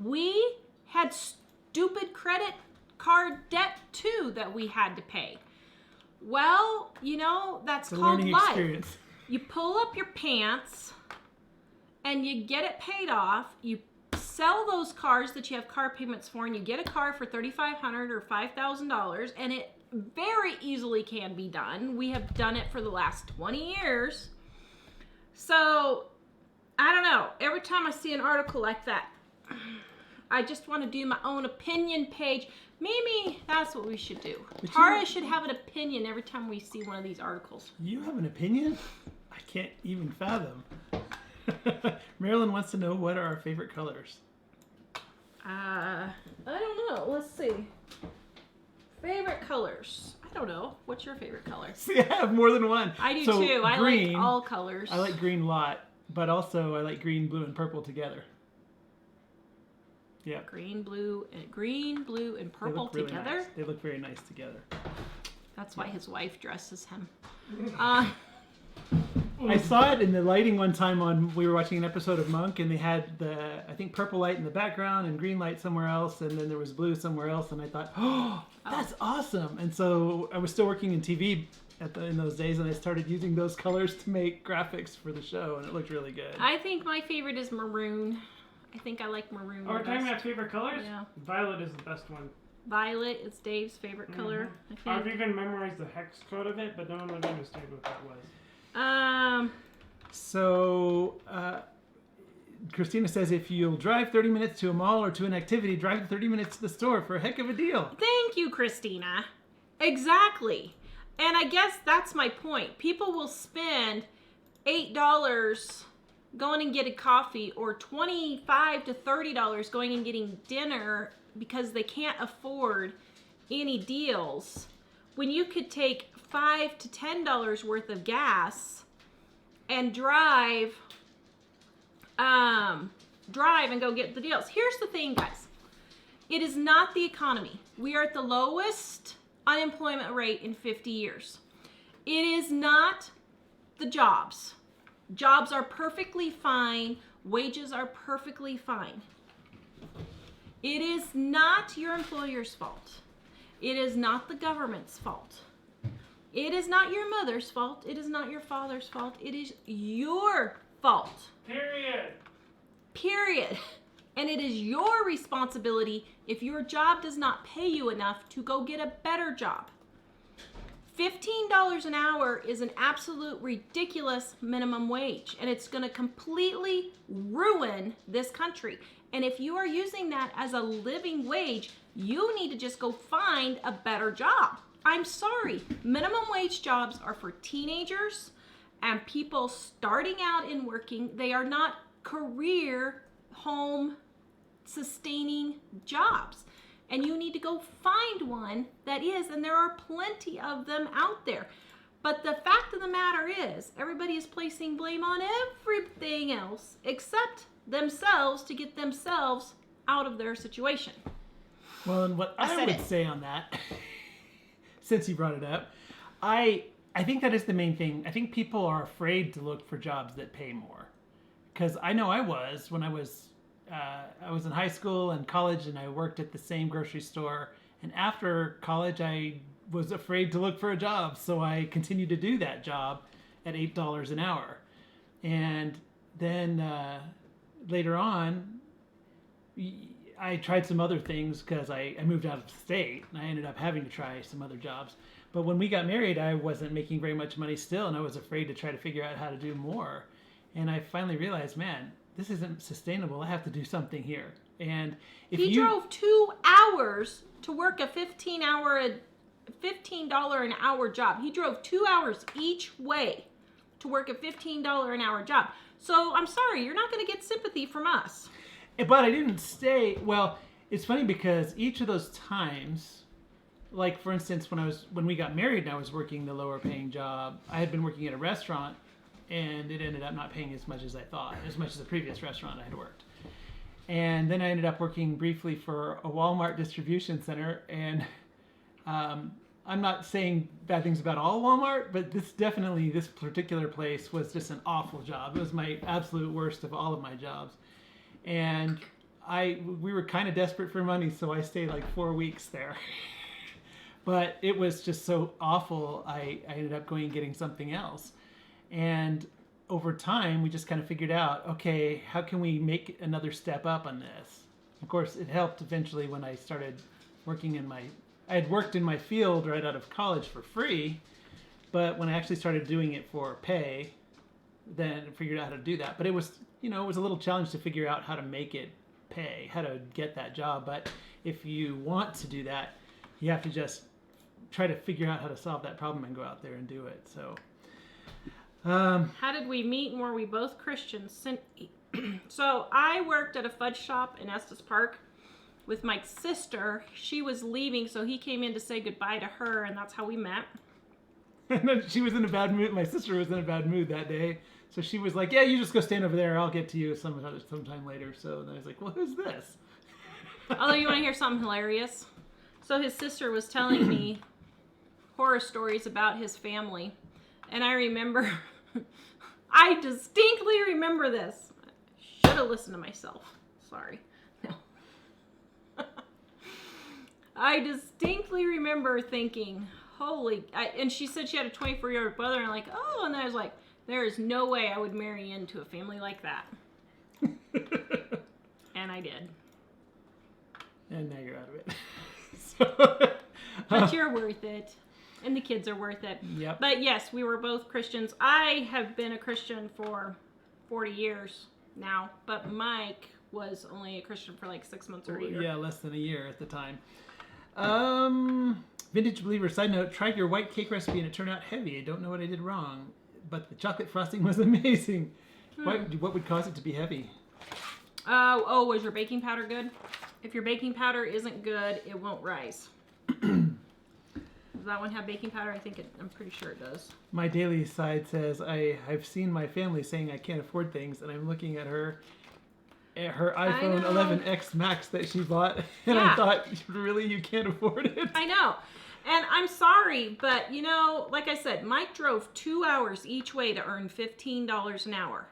We had stupid credit card debt too that we had to pay. Well, you know, that's called life. Experience. You pull up your pants and you get it paid off. You sell those cars that you have car payments for, and you get a car for $3,500 or $5,000, and it very easily can be done. We have done it for the last 20 years. So, I don't know. Every time I see an article like that, I just want to do my own opinion page. Maybe that's what we should do. Tara should have an opinion every time we see one of these articles. You have an opinion? I can't even fathom. Marilyn wants to know what are our favorite colors. I don't know. Let's see. Favorite colors. I don't know. What's your favorite color? See, I have more than one. I do so too. Green, I like all colors. I like green a lot, but also I like green, blue, and purple together. Yeah. Green, blue, and purple really together. Nice. They look very nice together. That's why his wife dresses him. I saw it in the lighting one time we were watching an episode of Monk, and they had the, I think, purple light in the background and green light somewhere else, and then there was blue somewhere else, and I thought, oh, that's awesome. And so I was still working in TV in those days, and I started using those colors to make graphics for the show, and it looked really good. I think my favorite is maroon. I think I like maroon. Oh, we're talking about favorite colors? Yeah. Violet is the best one. Violet is Dave's favorite color. I I've even memorized the hex code of it, but no one would understand what that was. So, Christina says if you'll drive 30 minutes to a mall or to an activity, drive 30 minutes to the store for a heck of a deal. Thank you, Christina. Exactly. And I guess that's my point. People will spend $8 going and getting coffee or $25 to $30 going and getting dinner because they can't afford any deals when you could take $5 to $10 worth of gas and drive and go get the deals. Here's the thing, guys. It is not the economy. We are at the lowest unemployment rate in 50 years. It is not the jobs. Jobs are perfectly fine. Wages are perfectly fine. It is not your employer's fault. It is not the government's fault. It is not your mother's fault. It is not your father's fault. It is your fault. Period. And it is your responsibility if your job does not pay you enough to go get a better job. $15 an hour is an absolute ridiculous minimum wage, and it's going to completely ruin this country. And if you are using that as a living wage, you need to just go find a better job. I'm sorry. Minimum wage jobs are for teenagers and people starting out in working. They are not career, home sustaining jobs. And you need to go find one that is, and there are plenty of them out there. But the fact of the matter is, everybody is placing blame on everything else except themselves to get themselves out of their situation. Well, and what I would say on that, since you brought it up. I think that is the main thing. I think people are afraid to look for jobs that pay more. Because I know I was when I was in high school and college, and I worked at the same grocery store. And after college, I was afraid to look for a job, so I continued to do that job at $8 an hour. And then later on, I tried some other things because I moved out of state, and I ended up having to try some other jobs. But when we got married, I wasn't making very much money still, and I was afraid to try to figure out how to do more. And I finally realized, man, this isn't sustainable. I have to do something here. And if he drove 2 hours to work a $15 an hour job. He drove 2 hours each way to work a $15 an hour job. So I'm sorry, you're not going to get sympathy from us. But I didn't stay. Well, it's funny because each of those times, like for instance, when we got married and I was working the lower paying job, I had been working at a restaurant, and it ended up not paying as much as I thought, as much as the previous restaurant I had worked. And then I ended up working briefly for a Walmart distribution center, and I'm not saying bad things about all Walmart, but this particular place was just an awful job. It was my absolute worst of all of my jobs. And we were kind of desperate for money, so I stayed like 4 weeks there. But it was just so awful, I ended up going and getting something else. And over time, we just kind of figured out, okay, how can we make another step up on this? Of course, it helped eventually when I started working I had worked in my field right out of college for free, but when I actually started doing it for pay, then I figured out how to do that. But it was, it was a little challenge to figure out how to make it pay, how to get that job. But if you want to do that, you have to just try to figure out how to solve that problem and go out there and do it. So, how did we meet, and were we both Christians? So I worked at a fudge shop in Estes Park with my sister. She was leaving, so he came in to say goodbye to her, and that's how we met. And then she was in a bad mood. My sister was in a bad mood that day. So she was like, yeah, you just go stand over there. I'll get to you sometime later. So then I was like, well, who's this? Although, you want to hear something hilarious? So his sister was telling me horror stories about his family. And I remember, I distinctly remember this. I should have listened to myself. Sorry. No. I distinctly remember thinking, and she said she had a 24-year-old brother, and I'm like, oh, and then I was like, there is no way I would marry into a family like that. And I did. And now you're out of it. So, but you're worth it. And the kids are worth it. Yep. But yes, we were both Christians. I have been a Christian for 40 years now, but Mike was only a Christian for like 6 months or a year. Yeah, less than a year at the time. Vintage Believer, side note, tried your white cake recipe and it turned out heavy. I don't know what I did wrong, but the chocolate frosting was amazing. What would cause it to be heavy? Was your baking powder good? If your baking powder isn't good, it won't rise. Does that one have baking powder? I'm pretty sure it does. My daily side says, I've seen my family saying I can't afford things, and I'm looking at her iPhone 11X Max that she bought, and I thought, really, you can't afford it? I know. And I'm sorry, but, like I said, Mike drove 2 hours each way to earn $15 an hour.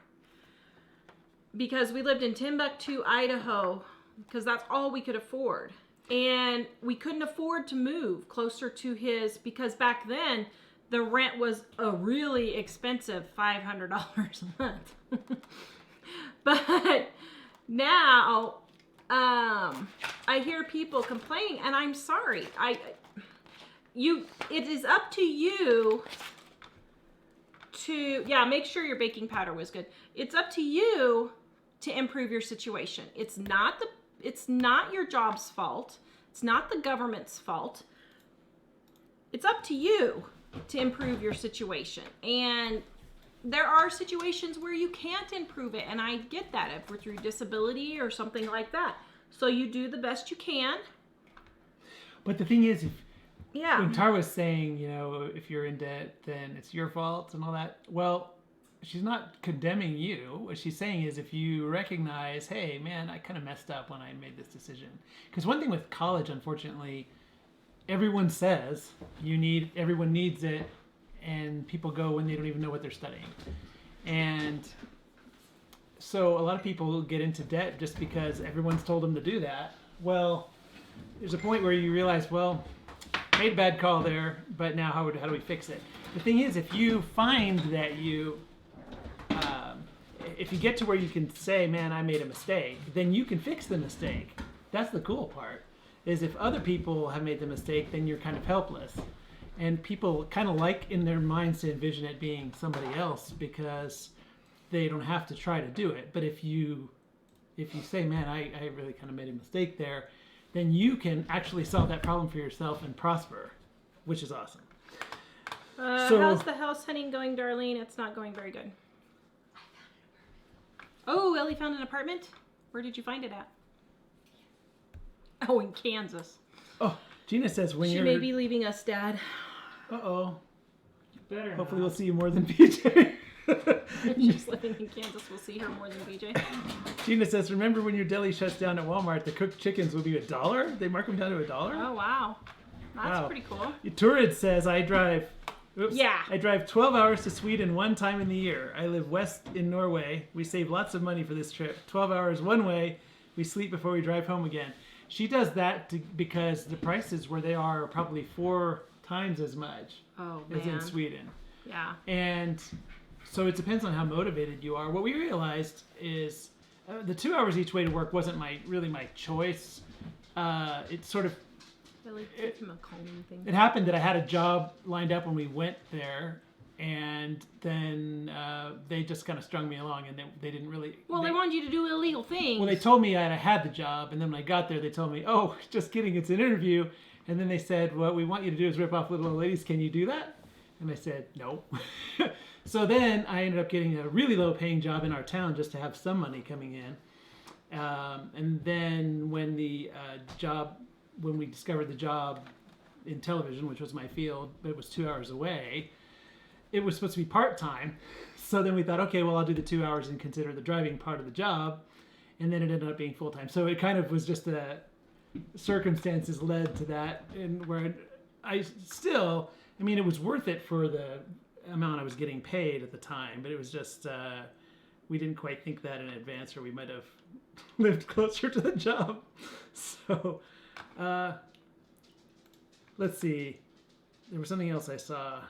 Because we lived in Timbuktu, Idaho, because that's all we could afford. And we couldn't afford to move closer to because back then, the rent was a really expensive $500 a month. But now, I hear people complaining, and I'm sorry. It is up to you to, make sure your baking powder was good. It's up to you to improve your situation. It's not your job's fault. It's not the government's fault. It's up to you to improve your situation. And there are situations where you can't improve it, and I get that, if we're through disability or something like that. So you do the best you can. But the thing is, Yeah. When Tara was saying, if you're in debt, then it's your fault and all that. Well, she's not condemning you. What she's saying is if you recognize, hey, man, I kind of messed up when I made this decision. Because one thing with college, unfortunately, everyone says everyone needs it, and people go when they don't even know what they're studying. And so a lot of people get into debt just because everyone's told them to do that. Well, there's a point where you realize, well, made a bad call there, but now how do we fix it? The thing is, if you find that if you get to where you can say, man, I made a mistake, then you can fix the mistake. That's the cool part, is if other people have made the mistake, then you're kind of helpless. And people kind of like in their minds to envision it being somebody else because they don't have to try to do it. But if you say, man, I really kind of made a mistake there, then you can actually solve that problem for yourself and prosper, which is awesome. How's the house hunting going, Darlene? It's not going very good. Oh, Ellie found an apartment? Where did you find it at? Oh, in Kansas. Oh, Gina says when She you're... may be leaving us, Dad. Uh-oh. Better Hopefully not. we'll see you more than BJ. She's living in Kansas. We'll see her more than BJ. Gina says, remember when your deli shuts down at Walmart, the cooked chickens will be $1? They mark them down to $1? Oh, wow. That's Wow. pretty cool. Turid says, I drive 12 hours to Sweden one time in the year. I live west in Norway. We save lots of money for this trip. 12 hours one way. We sleep before we drive home again. She does that because the prices where they are probably 4 times as much as in Sweden. Yeah. And so it depends on how motivated you are. What we realized is the 2 hours each way to work wasn't really my choice. It sort of it happened that I had a job lined up when we went there, and then they just kind of strung me along, and they didn't really... Well, they wanted you to do illegal things. Well, they told me I had the job, and then when I got there, they told me, oh, just kidding, it's an interview. And then they said, what we want you to do is rip off little old ladies. Can you do that? And I said, no. So then I ended up getting a really low-paying job in our town just to have some money coming in. And then when when we discovered the job in television, which was my field, but it was 2 hours away, it was supposed to be part-time. So then we thought, okay, well, I'll do the 2 hours and consider the driving part of the job. And then it ended up being full-time. So it kind of was just circumstances led to that, and where it was worth it for the amount I was getting paid at the time, but it was just, we didn't quite think that in advance, or we might have lived closer to the job. So, let's see. There was something else I saw.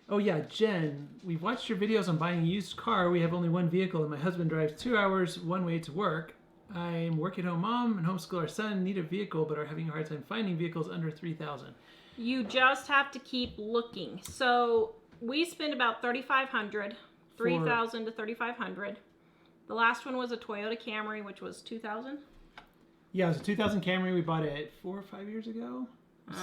Oh yeah, Jen, we've watched your videos on buying a used car. We have only one vehicle, and my husband drives 2 hours one way to work. I'm work-at-home mom and homeschool our son, need a vehicle, but are having a hard time finding vehicles under $3,000. You just have to keep looking. So we spend about $3,500, $3,000 to $3,500. The last one was a Toyota Camry, which was $2,000. Yeah, it was a 2000 Camry. We bought it 4 or 5 years ago.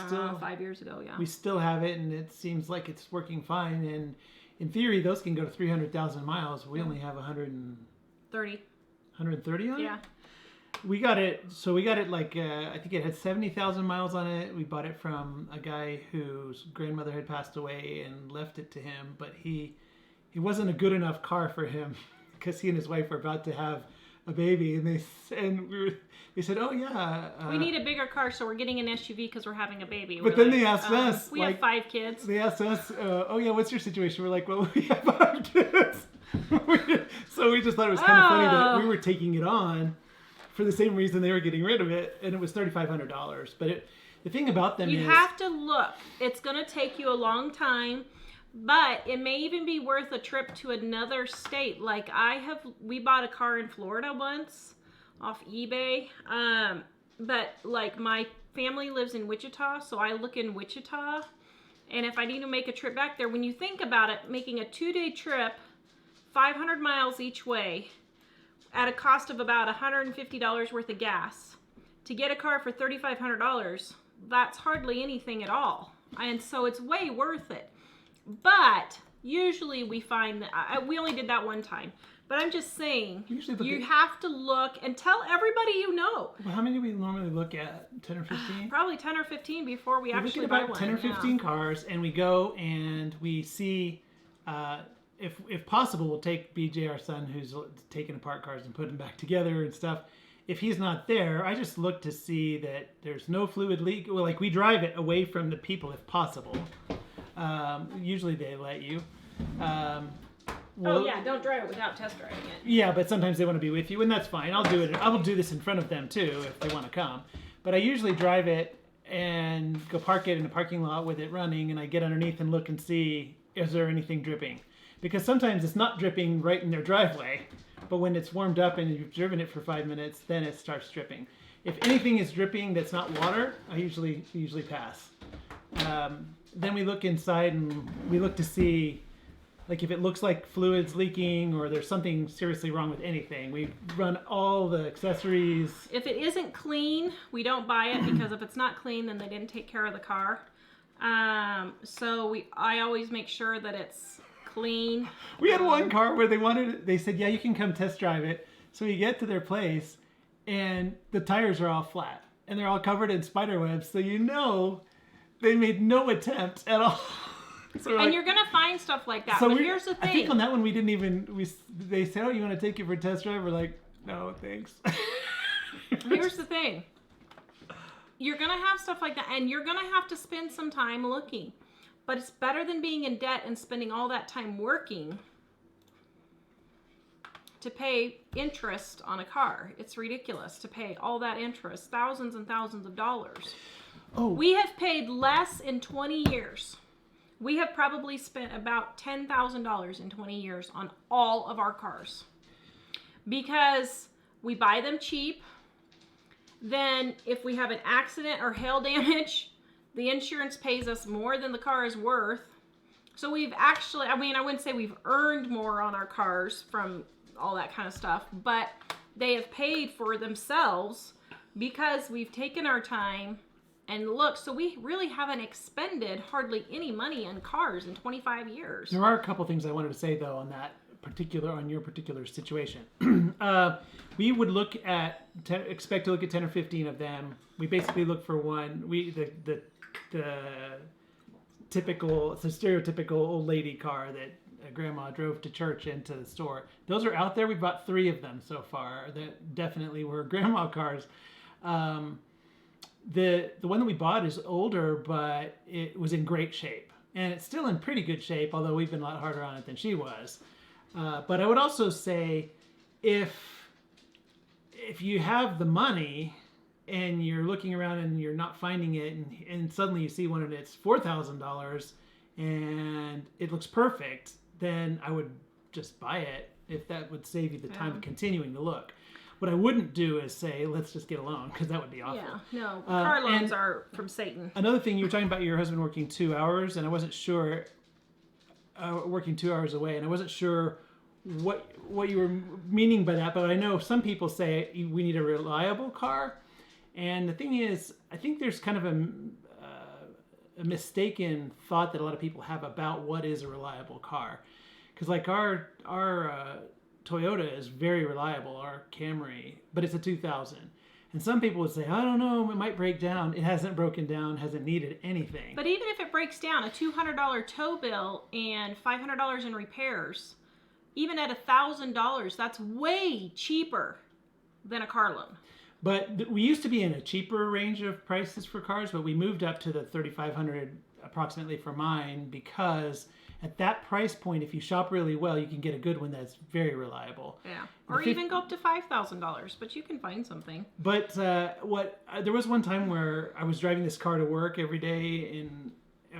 5 years ago, yeah. We still have it, and it seems like it's working fine. And in theory, those can go to 300,000 miles. We only have 130 on it? Yeah. We got it like, I think it had 70,000 miles on it. We bought it from a guy whose grandmother had passed away and left it to him, but it wasn't a good enough car for him because he and his wife were about to have a baby, and they said, oh yeah. We need a bigger car, so we're getting an SUV because we're having a baby. But then they asked us. We have 5 kids. They asked us, oh yeah, what's your situation? We're like, well, we have 5 kids. So we just thought it was kind of funny that we were taking it on for the same reason they were getting rid of it, and it was $3,500. But the thing about them is... You have to look. It's going to take you a long time, but it may even be worth a trip to another state. Like we bought a car in Florida once off eBay, but like my family lives in Wichita, so I look in Wichita, and if I need to make a trip back there, when you think about it, making a 2-day trip, 500 miles each way, at a cost of about $150 worth of gas, to get a car for $3,500, that's hardly anything at all. And so it's way worth it. But usually we find that, we only did that one time. But I'm just saying, you have to look and tell everybody you know. Well, how many do we normally look at? 10 or 15? Probably 10 or 15 before we actually buy one. We look at about 10 or 15 cars, and we go and we see... if possible, we'll take BJ, our son, who's taking apart cars and putting them back together and stuff. if he's not there, I just look to see that there's no fluid leak. Well, like we drive it away from the people if possible. Usually they let you. Oh yeah, don't drive it without test driving it. Yeah, but sometimes they want to be with you, and that's fine. I'll do it. I will do this in front of them too if they want to come. But I usually drive it and go park it in a parking lot with it running, and I get underneath and look and see, is there anything dripping? Because sometimes it's not dripping right in their driveway, but when it's warmed up and you've driven it for 5 minutes, then it starts dripping. If anything is dripping that's not water, I usually pass. Then we look inside and we look to see, like if it looks like fluid's leaking or there's something seriously wrong with anything. We run all the accessories. If it isn't clean, we don't buy it because if it's not clean, then they didn't take care of the car. I always make sure that it's clean. We had one car where they said, yeah, you can come test drive it. So we get to their place and the tires are all flat and they're all covered in spider webs. So they made no attempt at all. So and you're gonna find stuff like that. So but here's the thing. I think on that one they said, oh, you want to take it for a test drive? We're like, no, thanks. Here's the thing. You're gonna have stuff like that, and you're gonna have to spend some time looking. But it's better than being in debt and spending all that time working to pay interest on a car. It's ridiculous to pay all that interest, thousands and thousands of dollars. Oh. We have paid less in 20 years. We have probably spent about $10,000 in 20 years on all of our cars because we buy them cheap. Then if we have an accident or hail damage, the insurance pays us more than the car is worth. So we've actually, I wouldn't say we've earned more on our cars from all that kind of stuff, but they have paid for themselves because we've taken our time and look. So we really haven't expended hardly any money on cars in 25 years. There are a couple things I wanted to say though on your particular situation. We would expect to look at 10 or 15 of them. We basically look for one. The stereotypical old lady car that grandma drove to church and to the store. Those are out there. We've bought 3 of them so far that definitely were grandma cars. The one that we bought is older, but it was in great shape. And it's still in pretty good shape, although we've been a lot harder on it than she was. But I would also say if you have the money and you're looking around and you're not finding it and suddenly you see one and it's $4,000 and it looks perfect, then I would just buy it if that would save you the time of continuing to look. What I wouldn't do is say, let's just get a loan, because that would be awful. Yeah, no, car loans are from Satan. Another thing, you were talking about your husband working 2 hours, and I wasn't sure, working 2 hours away, and I wasn't sure what you were meaning by that, but I know some people say we need a reliable car, and the thing is, I think there's kind of a mistaken thought that a lot of people have about what is a reliable car. Because like our Toyota is very reliable, our Camry, but it's a 2000. And some people would say, I don't know, it might break down. It hasn't broken down, hasn't needed anything. But even if it breaks down, a $200 tow bill and $500 in repairs, even at $1,000, that's way cheaper than a car loan. But we used to be in a cheaper range of prices for cars, but we moved up to the $3,500 approximately for mine because at that price point, if you shop really well, you can get a good one that's very reliable. Yeah, or even go up to $5,000, but you can find something. But there was one time where I was driving this car to work every day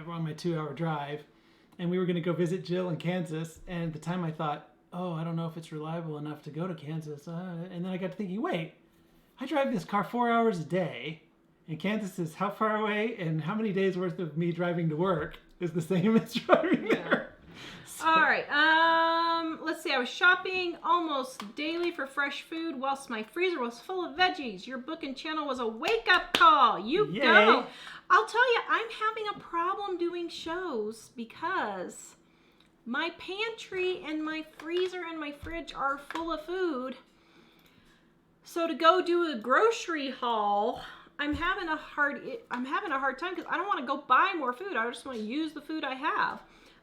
on my 2-hour drive, and we were going to go visit Jill in Kansas, and at the time I thought, oh, I don't know if it's reliable enough to go to Kansas. And then I got to thinking, wait, I drive this car 4 hours a day, and Kansas is how far away, and how many days worth of me driving to work is the same as driving there. So. All right, let's see. I was shopping almost daily for fresh food whilst my freezer was full of veggies. Your book and channel was a wake-up call. You Yay. go. I'll tell you, I'm having a problem doing shows because my pantry and my freezer and my fridge are full of food. So to go do a grocery haul, I'm having a hard time because I don't want to go buy more food. I just want to use the food I have.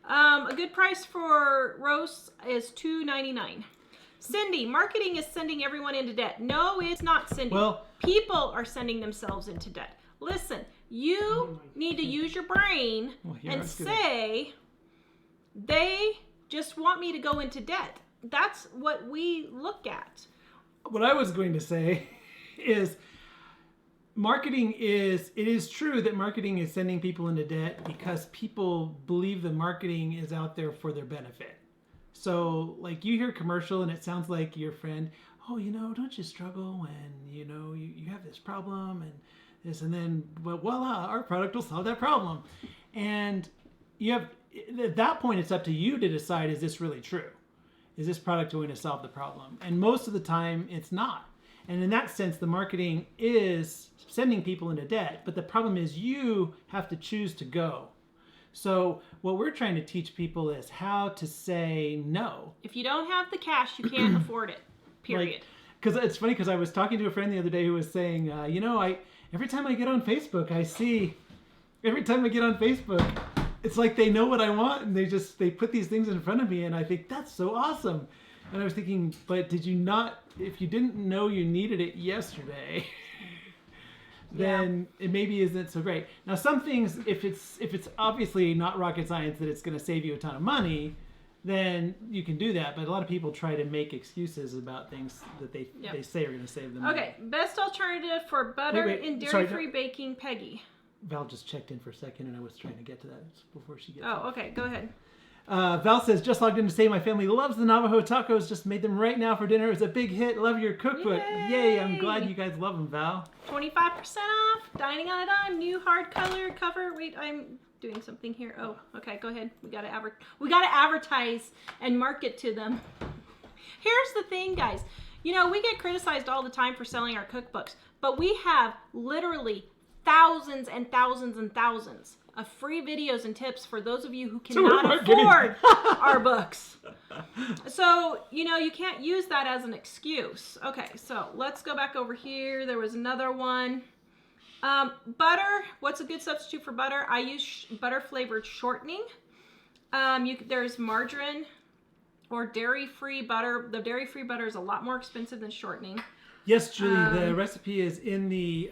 A good price for roasts is $2.99. Cindy, marketing is sending everyone into debt. No, it's not, Cindy. Well, People are sending themselves into debt. Listen, you need to use your brain and say, they just want me to go into debt. That's what we look at. what I was going to say is it is true that marketing is sending people into debt because people believe the marketing is out there for their benefit. So like you hear a commercial and it sounds like your friend, oh, don't you struggle when, you have this problem and this, and then, well, voila, our product will solve that problem. And at that point, it's up to you to decide, is this really true? Is this product going to solve the problem? And most of the time, it's not. And in that sense, the marketing is sending people into debt. But the problem is you have to choose to go. So what we're trying to teach people is how to say no. If you don't have the cash, you can't afford it, period. Because it's funny, because I was talking to a friend the other day who was saying, every time I get on Facebook, it's like they know what I want and they put these things in front of me and I think that's so awesome. And I was thinking, but if you didn't know you needed it yesterday, then it maybe isn't so great. Now some things, if it's obviously not rocket science that it's going to save you a ton of money, then you can do that. But a lot of people try to make excuses about things that they say are going to save them money. Okay, best alternative for butter in dairy-free baking, Peggy. Val just checked in for a second, and I was trying to get to that before she gets Oh, okay, go ahead. Val says, just logged in to say my family loves the Navajo tacos. Just made them right now for dinner. It was a big hit. Love your cookbook. Yay! I'm glad you guys love them, Val. 25% off. Dining on a Dime. New hardcover cover. Wait, I'm doing something here. Oh, okay, go ahead. We gotta advertise and market to them. Here's the thing, guys. We get criticized all the time for selling our cookbooks, but we have literally thousands and thousands and thousands of free videos and tips for those of you who cannot afford our books. So, you can't use that as an excuse. Okay, so let's go back over here. There was another one. Butter. What's a good substitute for butter? I use butter flavored shortening. There's margarine or dairy-free butter. The dairy-free butter is a lot more expensive than shortening. Yes, Julie. The recipe is in the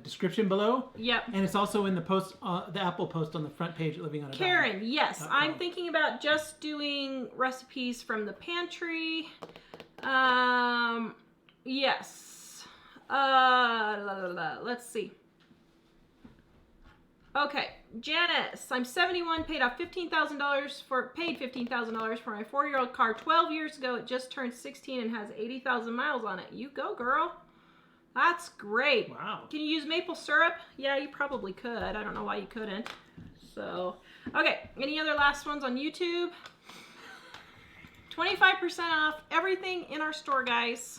description below. Yep. And it's also in the post, the Apple post on the front page at Living on a Dime. Karen, yes. I'm thinking about just doing recipes from the pantry. Yes. Let's see. Okay, Janice, I'm 71, paid $15,000 for my 4-year-old car 12 years ago. It just turned 16 and has 80,000 miles on it. You go, girl. That's great. Wow. Can you use maple syrup? Yeah, you probably could. I don't know why you couldn't. So, okay. Any other last ones on YouTube? 25% off everything in our store, guys,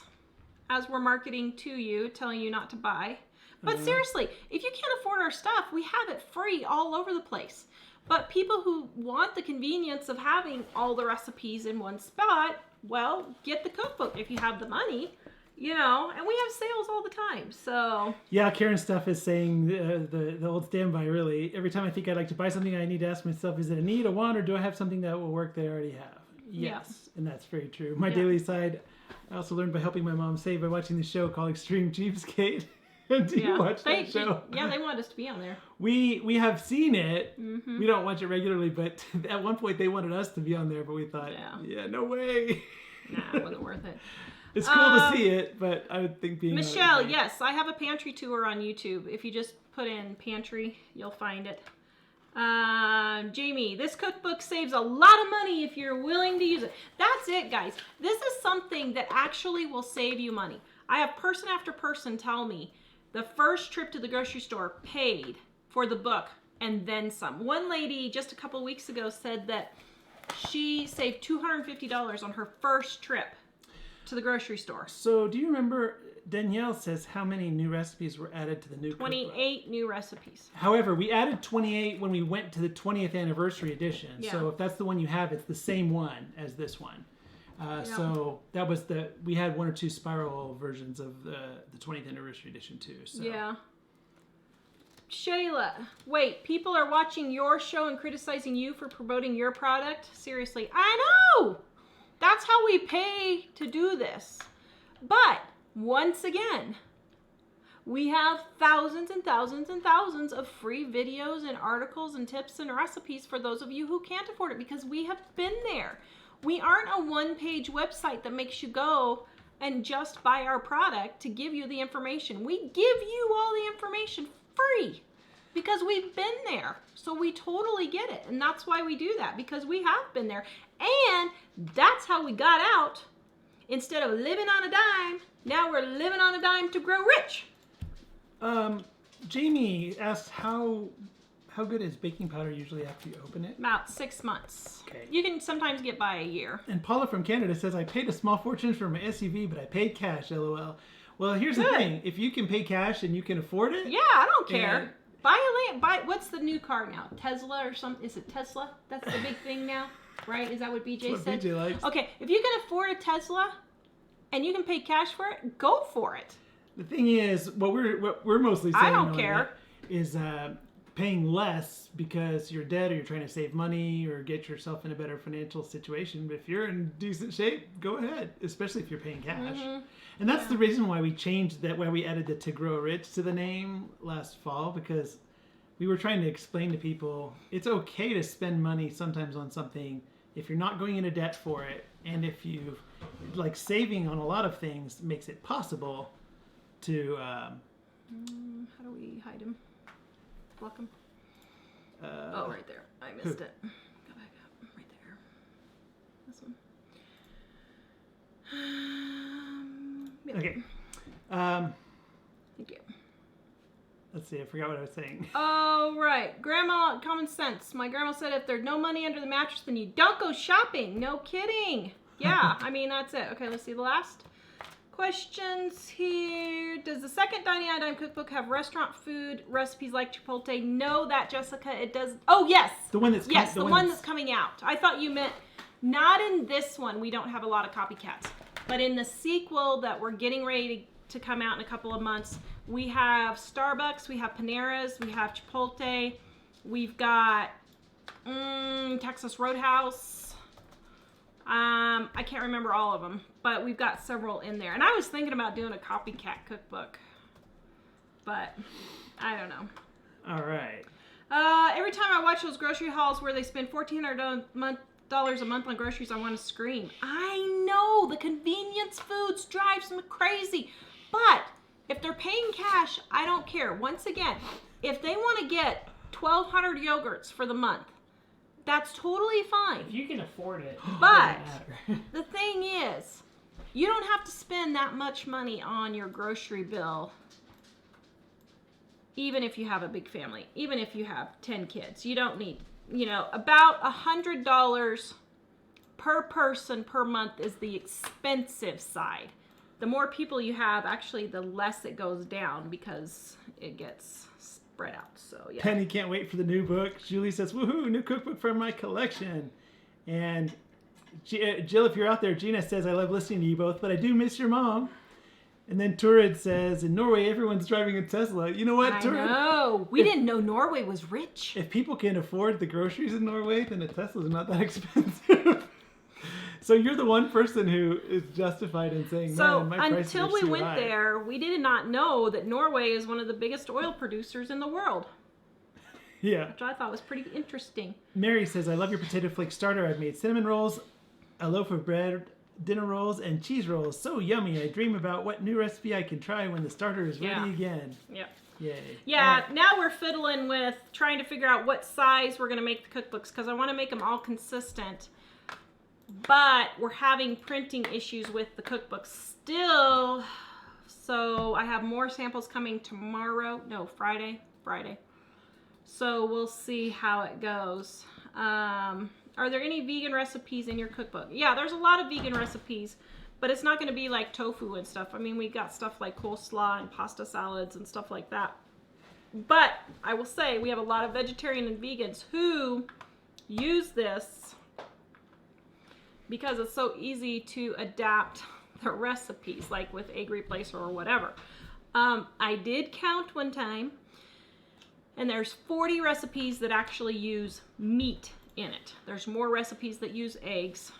as we're marketing to you, telling you not to buy. But seriously, if you can't afford our stuff, we have it free all over the place. But people who want the convenience of having all the recipes in one spot, well, get the cookbook if you have the money. And we have sales all the time, so. Yeah, Karen Stuff is saying the old standby, really. Every time I think I'd like to buy something, I need to ask myself, is it a need, a want, or do I have something that will work that I already have? Yes, and that's very true. My daily side, I also learned by helping my mom save by watching the show called Extreme Cheapskate. Do you watch that show? Yeah, they want us to be on there. We have seen it. Mm-hmm. We don't watch it regularly, but at one point they wanted us to be on there, but we thought, no way. Nah, it wasn't worth it. It's cool to see it, but I would think being Michelle, yes, I have a pantry tour on YouTube. If you just put in pantry, you'll find it. Jamie, this cookbook saves a lot of money if you're willing to use it. That's it, guys. This is something that actually will save you money. I have person after person tell me the first trip to the grocery store paid for the book and then some. One lady just a couple weeks ago said that she saved $250 on her first trip to the grocery store. So do you remember, Danielle says how many new recipes were added to the new 28 cookbook? New recipes. However, we added 28 when we went to the 20th anniversary edition. Yeah. So if that's the one you have, it's the same one as this one. So that was we had 1 or 2 spiral versions of the 20th anniversary edition too. So. Yeah. Shayla, wait, people are watching your show and criticizing you for promoting your product? Seriously, I know! That's how we pay to do this. But once again, we have thousands and thousands and thousands of free videos and articles and tips and recipes for those of you who can't afford it, because we have been there. We aren't a one-page website that makes you go and just buy our product to give you the information. We give you all the information free because we've been there. So we totally get it. And that's why we do that, because we have been there. And that's how we got out. Instead of living on a dime, now we're living on a dime to grow rich. Jamie asked how good is baking powder usually after you open it? About 6 months. Okay. You can sometimes get by a year. And Paula from Canada says, I paid a small fortune for my SUV, but I paid cash, LOL. Well, here's the thing. If you can pay cash and you can afford it. Yeah, I don't care. And Buy what's the new car now? Tesla or something? Is it Tesla? That's the big thing now, right? Is that what BJ That's said? what BJ likes. Okay, if you can afford a Tesla and you can pay cash for it, go for it. The thing is, what we're mostly saying I don't care. is paying less because you're dead or you're trying to save money or get yourself in a better financial situation. But if you're in decent shape, go ahead, especially if you're paying cash. Mm-hmm. And that's the reason why we changed that, why we added the To Grow Rich to the name last fall, because we were trying to explain to people it's okay to spend money sometimes on something if you're not going into debt for it, and if you like saving on a lot of things makes it possible to How do we hide him? Block him? Oh, right there. I missed it. Go back up. Right there. This one. Yep. Okay. Thank you. Let's see. I forgot what I was saying. Oh, right. Grandma, common sense. My grandma said if there's no money under the mattress, then you don't go shopping. No kidding. Yeah, I mean, that's it. Okay, let's see the last questions here. Does the second Dining on a Dime cookbook have restaurant food recipes like Chipotle? No, that, Jessica, it does. Oh, yes. The one that's Yes, the one that's coming out. I thought you meant not in this one. We don't have a lot of copycats. But in the sequel that we're getting ready to come out in a couple of months, we have Starbucks, we have Panera's, we have Chipotle, we've got Texas Roadhouse. I can't remember all of them, but we've got several in there. And I was thinking about doing a copycat cookbook, but I don't know. All right. Every time I watch those grocery hauls where they spend $1,400 a month on groceries, I want to scream. I know, the convenience foods drives me crazy, but if they're paying cash, I don't care. Once again, if they want to get 1,200 yogurts for the month, that's totally fine. If you can afford it, But it doesn't matter. the thing is, you don't have to spend that much money on your grocery bill, even if you have a big family, even if you have 10 kids. You don't need, about $100 per person per month is the expensive side. The more people you have, actually, the less it goes down because it gets spread out. So, yeah. Penny can't wait for the new book. Julie says, woohoo, new cookbook from my collection. And Jill, if you're out there, Gina says, I love listening to you both, but I do miss your mom. And then Turid says, in Norway, everyone's driving a Tesla. You know what, Turid? I know. We didn't know Norway was rich. If people can afford the groceries in Norway, then a Tesla's not that expensive. So you're the one person who is justified in saying, so man, my prices until are we too went high. there, we did not know that Norway is one of the biggest oil producers in the world, Yeah. which I thought was pretty interesting. Mary says, I love your potato flake starter. I've made cinnamon rolls, a loaf of bread, dinner rolls, and cheese rolls. So yummy. I dream about what new recipe I can try when the starter is ready Yeah. again. Yep. Yay. Yeah, now we're fiddling with trying to figure out what size we're going to make the cookbooks because I want to make them all consistent. But we're having printing issues with the cookbooks still. So I have more samples coming tomorrow. No, Friday. So we'll see how it goes. Are there any vegan recipes in your cookbook? Yeah, there's a lot of vegan recipes, but it's not going to be like tofu and stuff. I mean, we got stuff like coleslaw and pasta salads and stuff like that. But I will say we have a lot of vegetarian and vegans who use this because it's so easy to adapt the recipes, like with egg replacer or whatever. I did count one time, and there's 40 recipes that actually use meat in it. There's more recipes that use eggs,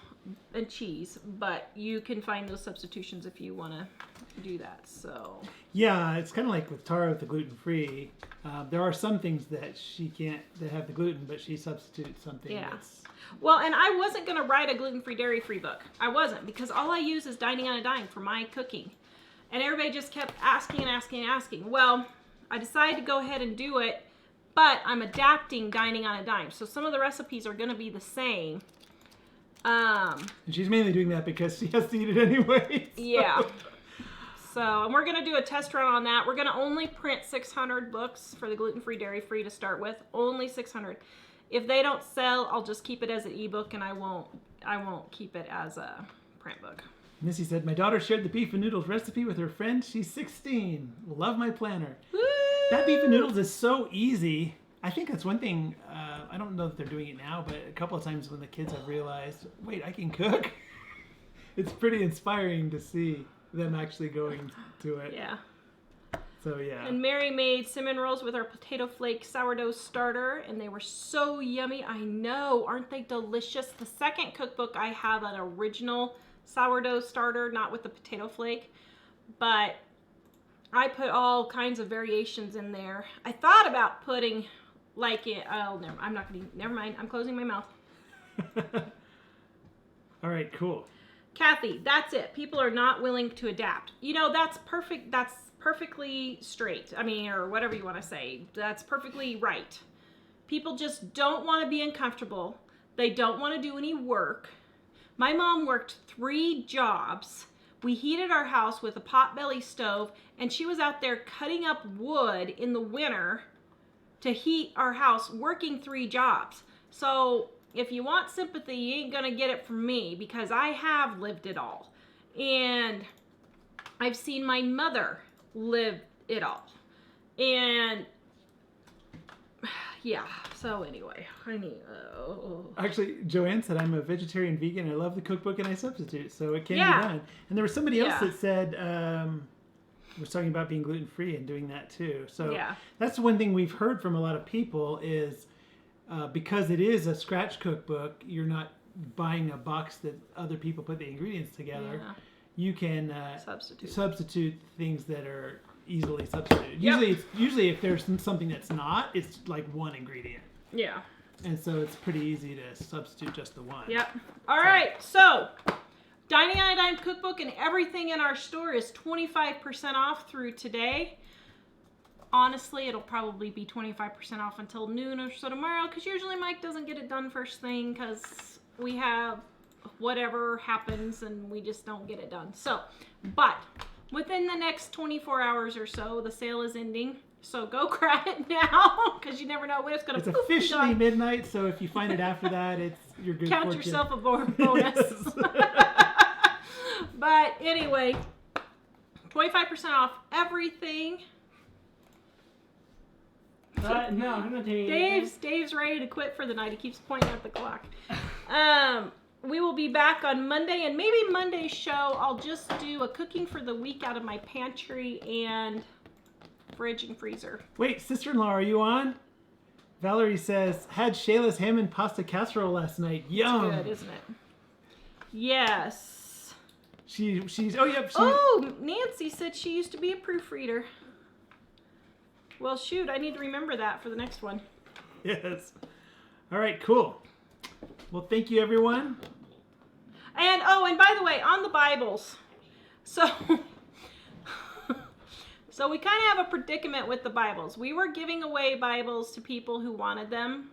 and cheese, but you can find those substitutions if you want to do that. So Yeah, it's kind of like with Tara with the gluten-free. There are some things that she can't, that have the gluten, but she substitutes something that's... Well, and I wasn't going to write a gluten-free, dairy-free book. I wasn't, because all I use is Dining on a Dime for my cooking. And everybody just kept asking and asking and asking. Well, I decided to go ahead and do it, but I'm adapting Dining on a Dime. So some of the recipes are going to be the same. And she's mainly doing that because she has to eat it anyway. So. Yeah. So, and we're going to do a test run on that. We're going to only print 600 books for the gluten-free, dairy-free to start with. Only 600. If they don't sell, I'll just keep it as an ebook, and I won't keep it as a print book. Missy said, my daughter shared the beef and noodles recipe with her friend. She's 16. Love my planner. Woo! That beef and noodles is so easy. I think that's one thing, I don't know that they're doing it now, but a couple of times when the kids have realized, wait, I can cook. It's pretty inspiring to see them actually going to it. Yeah. So yeah. And Mary made cinnamon rolls with our potato flake sourdough starter, and they were so yummy. I know, aren't they delicious? The second cookbook, I have an original sourdough starter, not with the potato flake, but I put all kinds of variations in there. I thought about putting like it. Oh, never mind. I'm closing my mouth. All right, cool. Kathy, that's it. People are not willing to adapt. You know, that's perfect. That's perfectly straight. I mean, or whatever you want to say. That's perfectly right. People just don't want to be uncomfortable. They don't want to do any work. My mom worked 3 jobs. We heated our house with a potbelly stove, and she was out there cutting up wood in the winter to heat our house, working 3 jobs. So if you want sympathy, you ain't gonna get it from me, because I have lived it all. And I've seen my mother live it all. And yeah, so anyway, I need... Actually, Joanne said, I'm a vegetarian vegan. I love the cookbook and I substitute, so it can be done. And there was somebody else that said, was talking about being gluten-free and doing that too. So that's one thing we've heard from a lot of people is because it is a scratch cookbook, you're not buying a box that other people put the ingredients together. Yeah. You can substitute things that are easily substituted. Usually if there's something that's not, it's like one ingredient. Yeah. And so it's pretty easy to substitute just the one. Yep. All right. So Dining on a Dime cookbook and everything in our store is 25% off through today. Honestly, it'll probably be 25% off until noon or so tomorrow, because usually Mike doesn't get it done first thing because we have whatever happens and we just don't get it done. So, but within the next 24 hours or so, the sale is ending. So go grab it now, because you never know when it's going to. It's officially midnight, so if you find it after that, you're good. Count yourself a bonus. But anyway, 25% off everything. No, I'm not doing anything. Dave's ready to quit for the night. He keeps pointing at the clock. We will be back on Monday, and maybe Monday's show I'll just do a cooking for the week out of my pantry and fridge and freezer. Wait, sister-in-law, are you on? Valerie says, had Shayla's ham and pasta casserole last night. Yum. It's good, isn't it? Yes. Oh, Nancy said she used to be a proofreader. Well, shoot, I need to remember that for the next one. Yes. All right, cool. Well, thank you, everyone. And, and by the way, on the Bibles. So we kind of have a predicament with the Bibles. We were giving away Bibles to people who wanted them.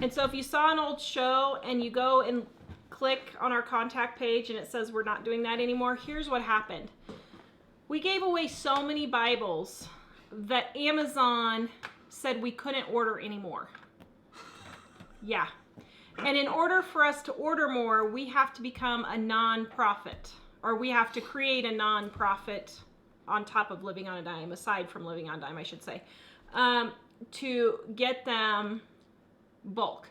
And so if you saw an old show and you go and click on our contact page and it says we're not doing that anymore, here's what happened. We gave away so many Bibles that Amazon said we couldn't order anymore. Yeah. And in order for us to order more, we have to become a non-profit, or we have to create a non-profit on top of Living on a Dime, aside from Living on a Dime, I should say, to get them bulk.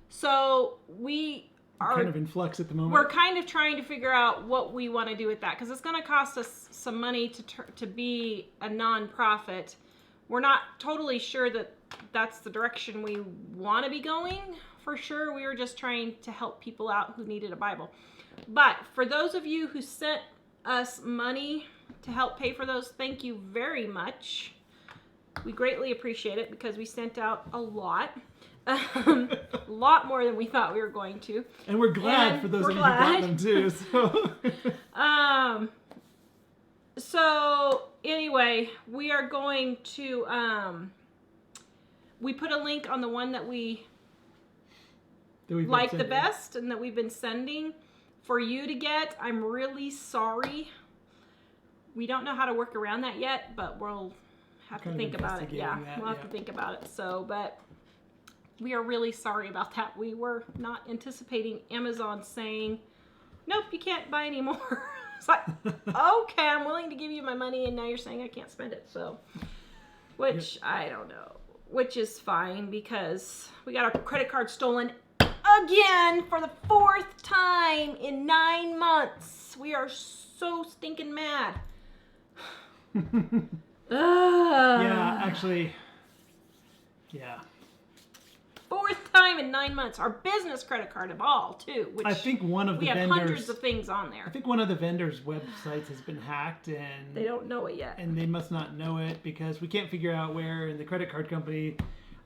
So we're kind of in flux at the moment. We're kind of trying to figure out what we want to do with that, because it's going to cost us some money to be a non-profit. We're not totally sure that that's the direction we want to be going for sure. We were just trying to help people out who needed a Bible. But for those of you who sent us money to help pay for those, thank you very much. We greatly appreciate it because we sent out a lot. A lot more than we thought we were going to. And we're glad for those of you who got them too. So anyway, we are going to we put a link on the one that we like the best and that we've been sending for you to get. I'm really sorry. We don't know how to work around that yet, but we'll have to think about it. Yeah, we'll have to think about it. So, but we are really sorry about that. We were not anticipating Amazon saying, nope, you can't buy anymore. It's like, okay, I'm willing to give you my money, and now you're saying I can't spend it. So, which I don't know, which is fine because we got our credit card stolen again for the 4th time in 9 months. We are so stinking mad. Yeah, actually, yeah. 4th time in 9 months. Our business credit card of all, too. Which I think one of the vendors... We have hundreds of things on there. I think one of the vendors' websites has been hacked and... They don't know it yet. And they must not know it because we can't figure out where, and the credit card company...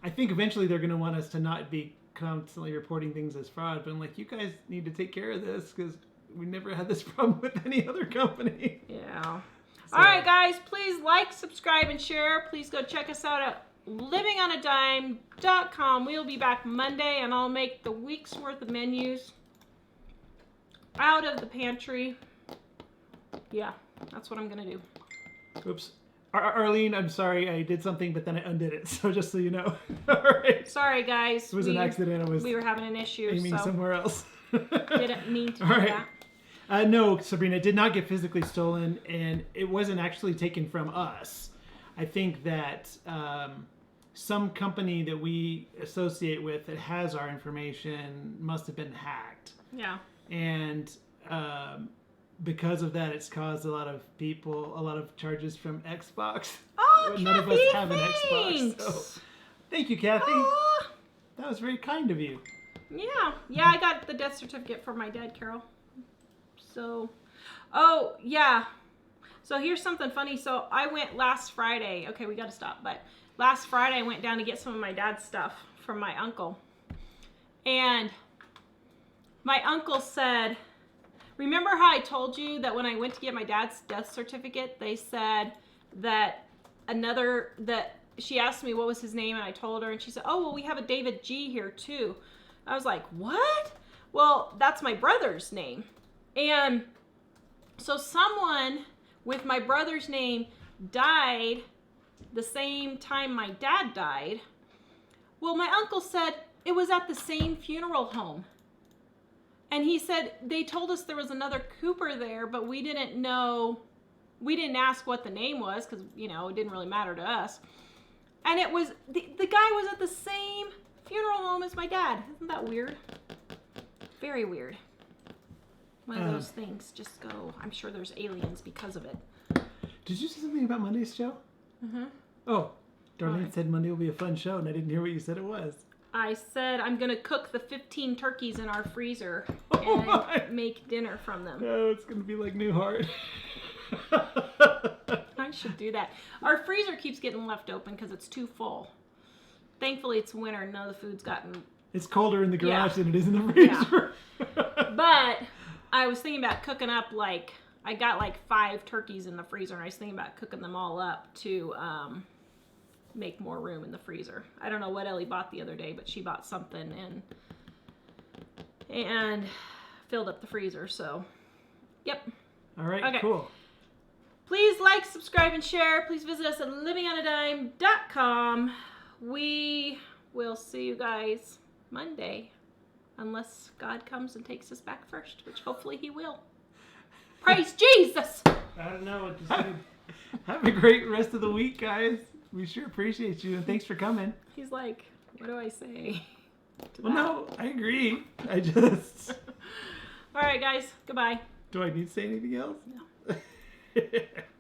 I think eventually they're going to want us to not be constantly reporting things as fraud, but I'm like, you guys need to take care of this because we never had this problem with any other company. Yeah. So. All right, guys, please like, subscribe, and share. Please go check us out at livingonadime.com. We'll be back Monday, and I'll make the week's worth of menus out of the pantry. Yeah, that's what I'm going to do. Oops. Arlene, I'm sorry. I did something, but then I undid it. So just so you know. All right. Sorry, guys. It was an accident. We were having an issue. Aiming somewhere else. Didn't mean to do that. No, Sabrina, it did not get physically stolen, and it wasn't actually taken from us. I think that some company that we associate with that has our information must have been hacked. Yeah. And because of that, it's caused a lot of charges from Xbox. Oh, None of us have an Xbox. Thanks. So thank you, Kathy. That was very kind of you. Yeah, I got the death certificate for my dad, Carol. So, oh, yeah. So here's something funny. So I went last Friday. Okay, we got to stop. But last Friday, I went down to get some of my dad's stuff from my uncle. And my uncle said, remember how I told you that when I went to get my dad's death certificate, they said that she asked me what was his name, and I told her, and she said, oh, well, we have a David G here too. I was like, what? Well, that's my brother's name. And so someone with my brother's name died the same time my dad died. Well, my uncle said it was at the same funeral home. And he said they told us there was another Cooper there, but we didn't know, we didn't ask what the name was because, it didn't really matter to us. And it was, the guy was at the same funeral home as my dad. Isn't that weird? Very weird. One of those things just go, I'm sure there's aliens because of it. Did you say something about Monday's show? Mm-hmm. Oh, Darlene said Monday will be a fun show, and I didn't hear what you said it was. I said I'm going to cook the 15 turkeys in our freezer and make dinner from them. Oh, it's going to be like Newhart. I should do that. Our freezer keeps getting left open because it's too full. Thankfully, it's winter and none of the food's gotten... It's colder in the garage than it is in the freezer. Yeah. But I was thinking about cooking up I got 5 turkeys in the freezer, and I was thinking about cooking them all up to make more room in the freezer. I don't know what Ellie bought the other day, but she bought something and filled up the freezer, so yep. All right, okay. Cool. Please like, subscribe, and share. Please visit us at livingonadime.com. We will see you guys Monday, unless God comes and takes us back first, which hopefully he will. Praise Jesus! I don't know what to say. Have a great rest of the week, guys. We sure appreciate you, and thanks for coming. He's like, what do I say to Well, that? no, I agree. I just... All right, guys. Goodbye. Do I need to say anything else? No.